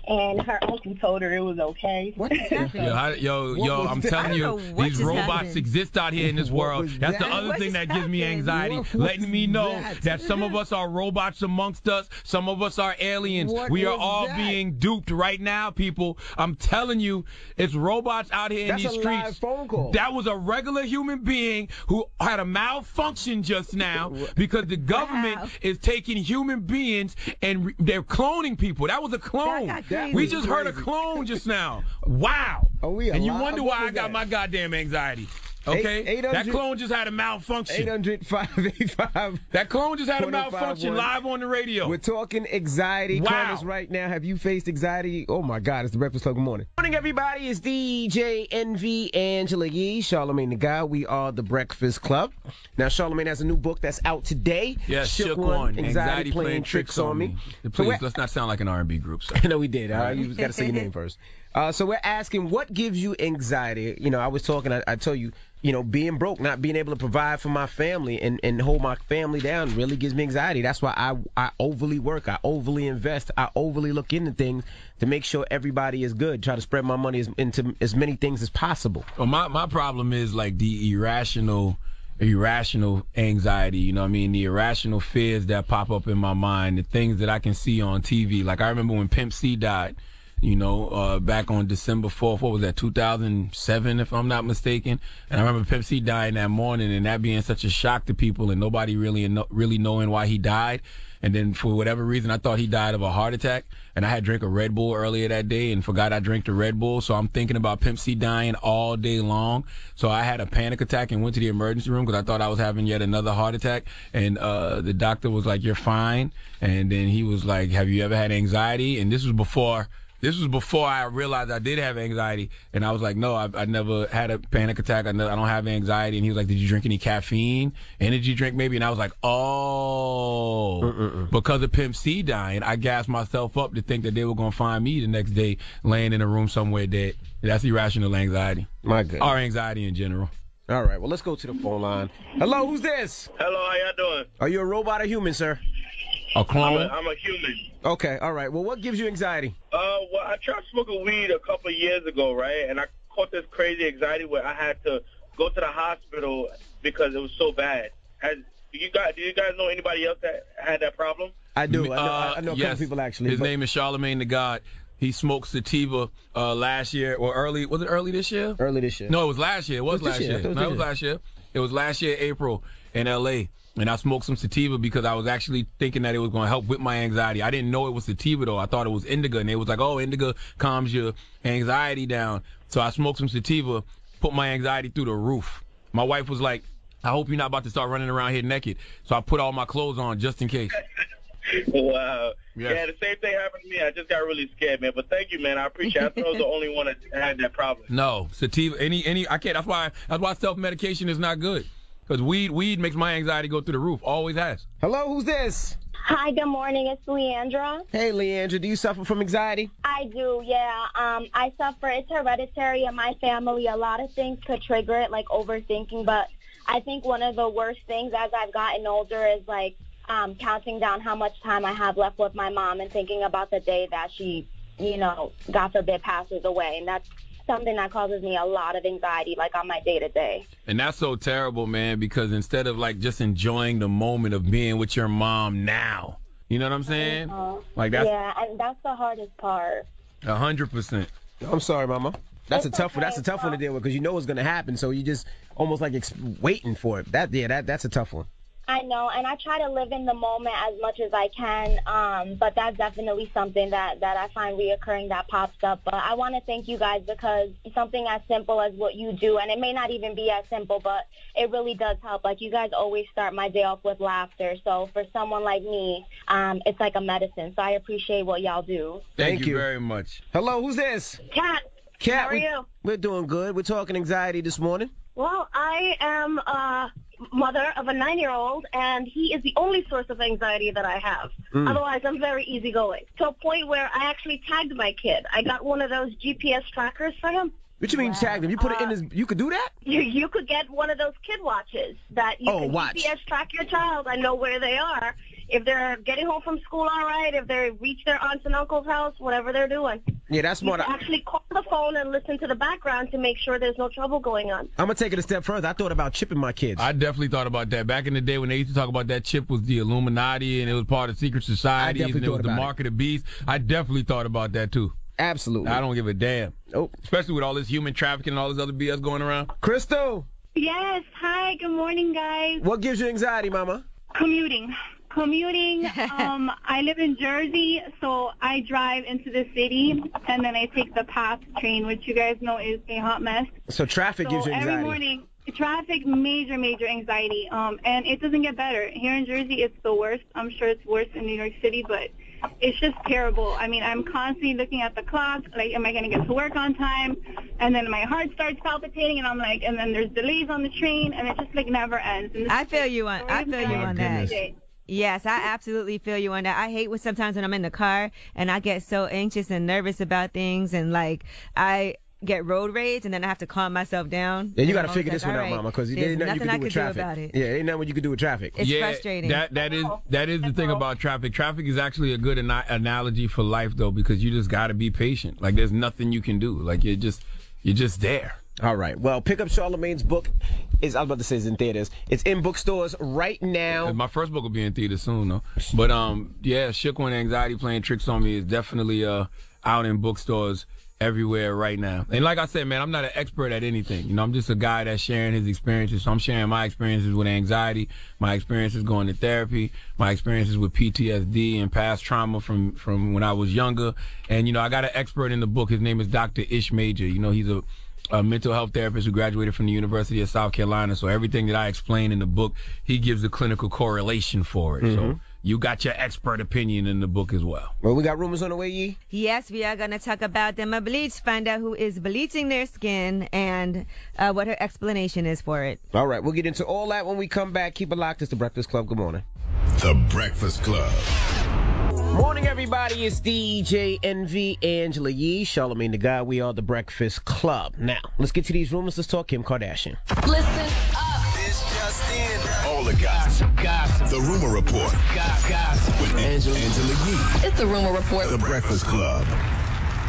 and her uncle told her it was okay. What? Yo, I'm telling you, these robots exist out here in this world. That's the other thing that gives me anxiety, letting me know that some of us are robots amongst us, some of us are aliens. We are all being duped right now, people. I'm telling you, it's robots out here in these streets. That's a live phone call. That was a regular human being who had a malfunction just now because the government is taking human beings and they're cloning people. That was a clone. We just heard a clone just now. Wow. And you wonder why I got my goddamn anxiety. Okay? That clone just had a malfunction. 800-585. That clone just had a malfunction live on the radio. We're talking anxiety. Wow. Call us right now. Have you faced anxiety? Oh, my God. It's the Breakfast Club. Good morning. Good morning, everybody. It's DJ Envy, Angela Yee, Charlamagne the God. We are the Breakfast Club. Now, Charlamagne has a new book that's out today. Yes, Shook One. Anxiety playing tricks on me. Please, let's not sound like an R&B group, sir. No, we did. You got to say your name first. So we're asking, what gives you anxiety? You know, I was talking, I told you, being broke, not being able to provide for my family and hold my family down really gives me anxiety. That's why I overly work, I overly invest, I overly look into things to make sure everybody is good, try to spread my money into as many things as possible. Well, my problem is like the irrational anxiety, you know what I mean? The irrational fears that pop up in my mind, the things that I can see on TV. Like I remember when Pimp C died, back on December 4th, what was that, 2007, if I'm not mistaken? And I remember Pimp C dying that morning and that being such a shock to people and nobody really knowing why he died. And then for whatever reason, I thought he died of a heart attack. And I had drank a Red Bull earlier that day and forgot I drank the Red Bull. So I'm thinking about Pimp C dying all day long. So I had a panic attack and went to the emergency room because I thought I was having yet another heart attack. And the doctor was like, "You're fine." And then he was like, "Have you ever had anxiety?" And this was before I realized I did have anxiety, and I was like, no, I never had a panic attack. I don't have anxiety. And he was like, did you drink any caffeine, energy drink maybe? And I was like, because of Pimp C dying, I gassed myself up to think that they were going to find me the next day laying in a room somewhere dead. That's irrational anxiety. My goodness. Or anxiety in general. All right, well, let's go to the phone line. Hello, who's this? Hello, how y'all doing? Are you a robot or human, sir? A clone? I'm a human. Okay, all right. Well, what gives you anxiety? Well, I tried smoking weed a couple of years ago, right? And I caught this crazy anxiety where I had to go to the hospital because it was so bad. Do you guys know anybody else that had that problem? I do. I know a couple people, actually. His name is Charlamagne the God. He smoked sativa last year, or early. Was it early this year? Early this year. No, it was last year. It was last year. No, it was last year. It was last year, April, in L.A., and I smoked some sativa because I was actually thinking that it was going to help with my anxiety. I didn't know it was sativa, though. I thought it was indica, and it was like, oh, indica calms your anxiety down. So I smoked some sativa, put my anxiety through the roof. My wife was like, I hope you're not about to start running around here naked. So I put all my clothes on just in case. Wow. Yes. Yeah, the same thing happened to me. I just got really scared, man. But thank you, man. I appreciate it. I thought I was the only one that had that problem. No, sativa, I can't. That's why self-medication is not good. Because weed makes my anxiety go through the roof. Always has. Hello, who's this? Hi, good morning. It's Leandra. Hey, Leandra. Do you suffer from anxiety? I do, yeah. I suffer. It's hereditary in my family. A lot of things could trigger it, like overthinking. But I think one of the worst things as I've gotten older is, like, counting down how much time I have left with my mom and thinking about the day that she, God forbid, passes away. And that's something that causes me a lot of anxiety, like on my day-to-day. And that's so terrible, man, because instead of like just enjoying the moment of being with your mom now, you know what I'm saying? Yeah, and that's the hardest part. 100%. I'm sorry, Mama. That's a tough one. That's a tough one to deal with because you know it's gonna happen, so you just almost like waiting for it. That's a tough one. I know, and I try to live in the moment as much as I can, but that's definitely something that I find reoccurring that pops up. But I want to thank you guys because something as simple as what you do, and it may not even be as simple, but it really does help. Like, you guys always start my day off with laughter. So for someone like me, it's like a medicine. So I appreciate what y'all do. Thank you very much. Hello, who's this? Kat. Kat, how are you? We're doing good. We're talking anxiety this morning. Well, I am a mother of a 9-year-old, and he is the only source of anxiety that I have. Otherwise, I'm very easygoing. To a point where I actually tagged my kid. I got one of those GPS trackers for him. What you mean tag them? You put it in his. You could do that? You could get one of those kid watches that you can watch. GPS track your child and know where they are. If they're getting home from school all right, if they reach their aunts and uncle's house, whatever they're doing. Yeah, that's smart. You can actually call the phone and listen to the background to make sure there's no trouble going on. I'm going to take it a step further. I thought about chipping my kids. I definitely thought about that. Back in the day when they used to talk about that chip was the Illuminati and it was part of secret societies and it was the mark of the beast, I definitely thought about that too. Absolutely. I don't give a damn. Nope. Especially with all this human trafficking and all this other BS going around. Crystal. Yes. Hi. Good morning, guys. What gives you anxiety, Mama? Commuting. I live in Jersey, so I drive into the city, and then I take the PATH train, which you guys know is a hot mess. So traffic gives you anxiety? Every morning, traffic, major anxiety, and it doesn't get better. Here in Jersey, it's the worst. I'm sure it's worse in New York City, but it's just terrible. I mean, I'm constantly looking at the clock, like, am I going to get to work on time? And then my heart starts palpitating, and I'm like, and then there's delays on the train, and it just, like, never ends. And I feel you on that. Day. Yes, I absolutely feel you on that. I hate sometimes when I'm in the car and I get so anxious and nervous about things, and like I get road rage and then I have to calm myself down. Yeah, you got to figure this one out, Mama, because there ain't nothing you can do with traffic. About it. Yeah, ain't nothing you can do with traffic. It's frustrating. That is the thing about traffic. Traffic is actually a good analogy for life, though, because you just got to be patient. Like, there's nothing you can do. Like, you're just there. All right. Well, pick up Charlamagne's book. I was about to say it's in theaters. It's in bookstores right now. My first book will be in theaters soon, though. But, Shook When Anxiety Playing Tricks on Me is definitely out in bookstores everywhere right now. And like I said, man, I'm not an expert at anything. You know, I'm just a guy that's sharing his experiences. So I'm sharing my experiences with anxiety, my experiences going to therapy, my experiences with PTSD and past trauma from when I was younger. And, you know, I got an expert in the book. His name is Dr. Ish Major. You know, he's a mental health therapist who graduated from the University of South Carolina. So everything that I explain in the book, he gives a clinical correlation for it. So you got your expert opinion in the book as well. Well, we got rumors on the way, Yee? Yes, we are going to talk about them a bleach, find out who is bleaching their skin and what her explanation is for it. All right, we'll get into all that when we come back. Keep it locked. It's The Breakfast Club. Good morning. The Breakfast Club. Morning, everybody. It's DJ NV, Angela Yee, Charlamagne the God. We are The Breakfast Club. Now, let's get to these rumors. Let's talk Kim Kardashian. Listen up. It's just in. All the gossip. The Rumor Report. Gossip. With Angela Yee. It's The Rumor Report. The Breakfast Club.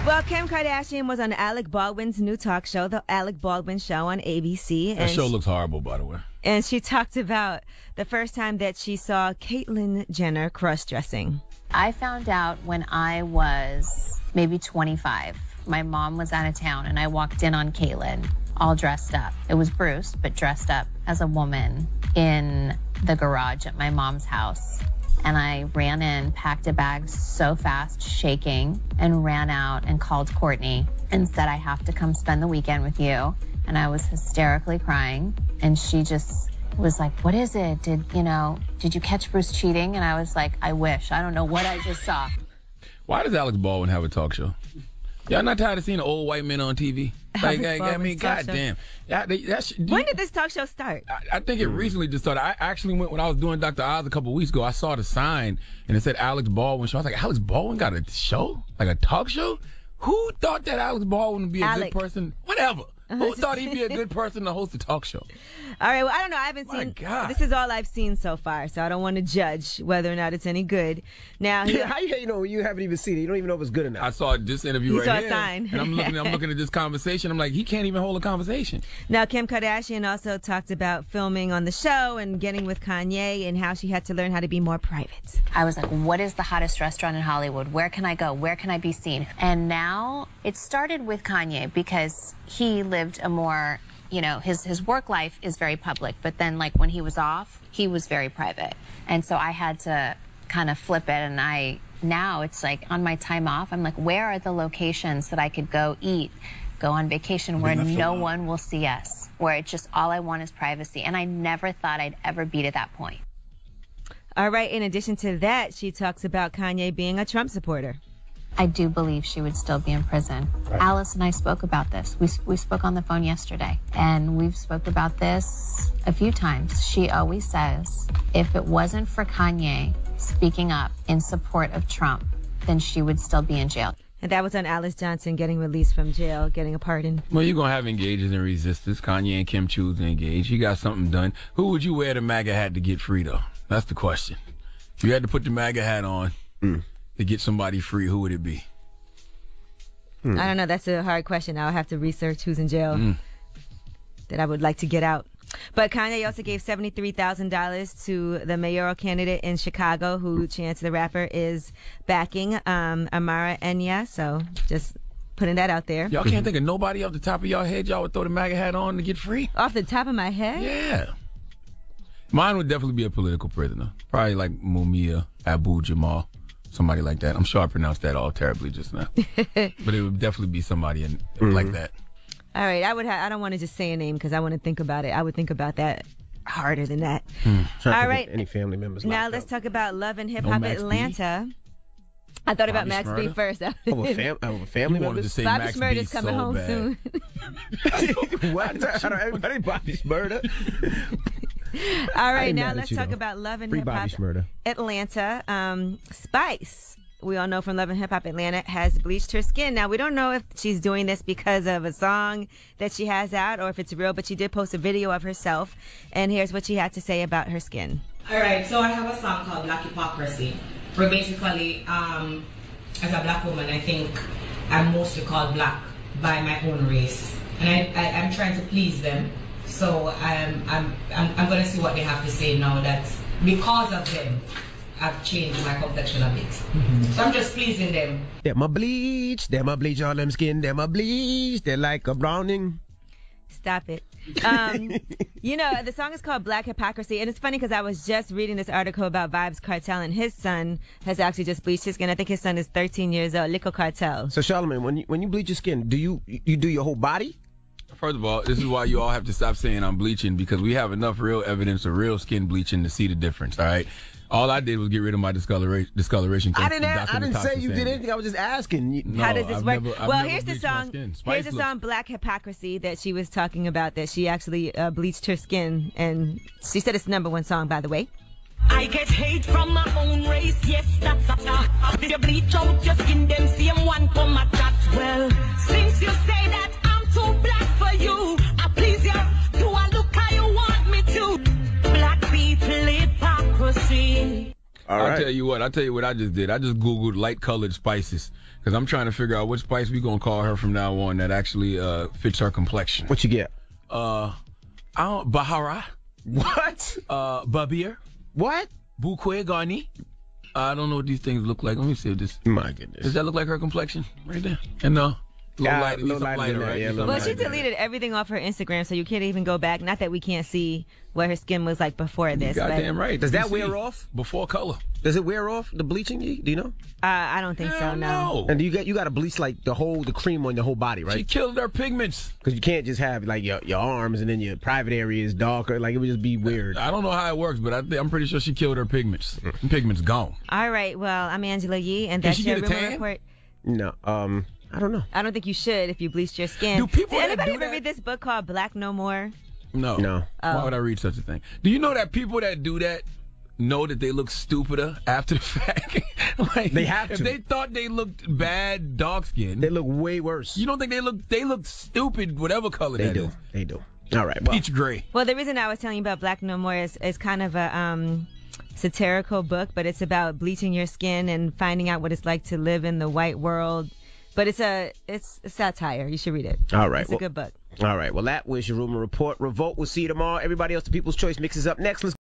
Well, Kim Kardashian was on Alec Baldwin's new talk show, The Alec Baldwin Show on ABC. That show looks horrible, by the way. And she talked about the first time that she saw Caitlyn Jenner cross-dressing. I found out when I was maybe 25. My mom was out of town, and I walked in on Caitlyn, all dressed up. It was Bruce, but dressed up as a woman in the garage at my mom's house. And I ran in, packed a bag so fast, shaking, and ran out and called Courtney and said, I have to come spend the weekend with you. And I was hysterically crying. And she just was like, what is it? Did you catch Bruce cheating? And I was like, I wish. I don't know what I just saw. Why does Alex Baldwin have a talk show? Y'all not tired of seeing old white men on TV? Like, I mean, goddamn. When did this talk show start? I think it recently just started. I actually went when I was doing Dr. Oz a couple weeks ago. I saw the sign and it said Alex Baldwin show. I was like, Alex Baldwin got a show? Like a talk show? Who thought that Alex Baldwin would be a good person? Whatever. Who thought he'd be a good person to host a talk show? All right, well, I don't know. I haven't seen. This is all I've seen so far, so I don't want to judge whether or not it's any good. Now, how you haven't even seen it? You don't even know if it's good enough. I saw this interview right here. You saw a sign. And I'm looking at this conversation. I'm like, he can't even hold a conversation. Now, Kim Kardashian also talked about filming on the show and getting with Kanye and how she had to learn how to be more private. I was like, what is the hottest restaurant in Hollywood? Where can I go? Where can I be seen? And now it started with Kanye because he lived a more, his work life is very public, but then like when he was off, he was very private. And so I had to kind of flip it, and now it's like on my time off, I'm like, where are the locations that I could go eat, go on vacation where no one will see us, where it's just all I want is privacy. And I never thought I'd ever be to that point. All right, in addition to that, she talks about Kanye being a Trump supporter. I do believe she would still be in prison. Right. Alice and I spoke about this. We spoke on the phone yesterday, and we've spoke about this a few times. She always says, if it wasn't for Kanye speaking up in support of Trump, then she would still be in jail. And that was on Alice Johnson getting released from jail, getting a pardon. Well, you're going to have engagers and resistors. Kanye and Kim choose to engage. He got something done. Who would you wear the MAGA hat to get free, though? That's the question. If you had to put the MAGA hat on to get somebody free, who would it be? I don't know. That's a hard question. I'll have to research who's in jail that I would like to get out. But Kanye also gave $73,000 to the mayoral candidate in Chicago, who Chance the Rapper is backing, Amara Enya. So just putting that out there. Y'all can't think of nobody off the top of y'all head y'all would throw the MAGA hat on to get free? Off the top of my head? Yeah. Mine would definitely be a political prisoner. Probably like Mumia Abu-Jamal. Somebody like that. I'm sure I pronounced that all terribly just now. But it would definitely be somebody like that. All right, I don't want to just say a name because I want to think about it. I would think about that harder than that. All right. Any family members? Now let's talk about Love and Hip Hop Atlanta. I thought about Max B first. Family members? Bobby Shmurda's coming home soon. What? Everybody Bobby Shmurda. All right, now let's talk about Love and Hip Hop Atlanta. Spice, we all know from Love and Hip Hop Atlanta, has bleached her skin. Now, we don't know if she's doing this because of a song that she has out or if it's real, but she did post a video of herself. And here's what she had to say about her skin. All right, so I have a song called Black Hypocrisy, where basically, as a black woman, I think I'm mostly called black by my own race. And I'm trying to please them. So I'm going to see what they have to say now that because of them, I've changed my complexion a bit. So I'm just pleasing them. Them a bleach all them skin, them a bleach, they're like a browning. Stop it. You know, the song is called Black Hypocrisy, and it's funny because I was just reading this article about Vybz Kartel, and his son has actually just bleached his skin. I think his son is 13 years old, Lico Cartel. So, Charlamagne, when you bleach your skin, do you do your whole body? First of all, this is why you all have to stop saying I'm bleaching, because we have enough real evidence of real skin bleaching to see the difference, all right? All I did was get rid of my discoloration. I didn't say you did anything. I was just asking. No, how does this work? Well, here's the song. Here's the song Black Hypocrisy that she was talking about, that she actually bleached her skin. And she said it's the #1 song, by the way. I get hate from my own race, yes, that's a fact. You bleach out your skin, them same one come at that. Well, since you say that I'm too black for you, I please you, do I look how you want me to? Black people hypocrisy. I'll tell you what I just did. I just Googled light-colored spices, because I'm trying to figure out what spice we going to call her from now on that actually fits her complexion. What you get? Bahara. What? Babir. What? Bouquet Garni. I don't know what these things look like. Let me see if this. My goodness. Does that look like her complexion right there? And no. Little lighter, right? Yeah, well, she deleted everything off her Instagram, so you can't even go back. Not that we can't see what her skin was like before this. Goddamn right. Does that wear off? Before color. Does it wear off, the bleaching? Do you know? I don't think so, no. And you got to bleach like the cream on the whole body, right? She killed her pigments. Because you can't just have like your arms and then your private area is darker. Like, it would just be weird. I don't know how it works, but I'm pretty sure she killed her pigments. Pigments gone. All right, well, I'm Angela Yee, and that's your rumor report. No, I don't know. I don't think you should if you bleached your skin. Do people Did anybody ever read this book called Black No More? No. Why would I read such a thing? Do you know that people that do that know that they look stupider after the fact? Like, they have to. If they thought they looked bad dark skin, they look way worse. You don't think they look stupid whatever color they do. They do. All right. Well. Peach gray. Well, the reason I was telling you about Black No More is kind of a satirical book, but it's about bleaching your skin and finding out what it's like to live in the white world. But it's a satire. You should read it. All right. It's a good book. All right. Well, that was your rumor report. Revolt. We'll see you tomorrow. Everybody else, the People's Choice mixes up next. Let's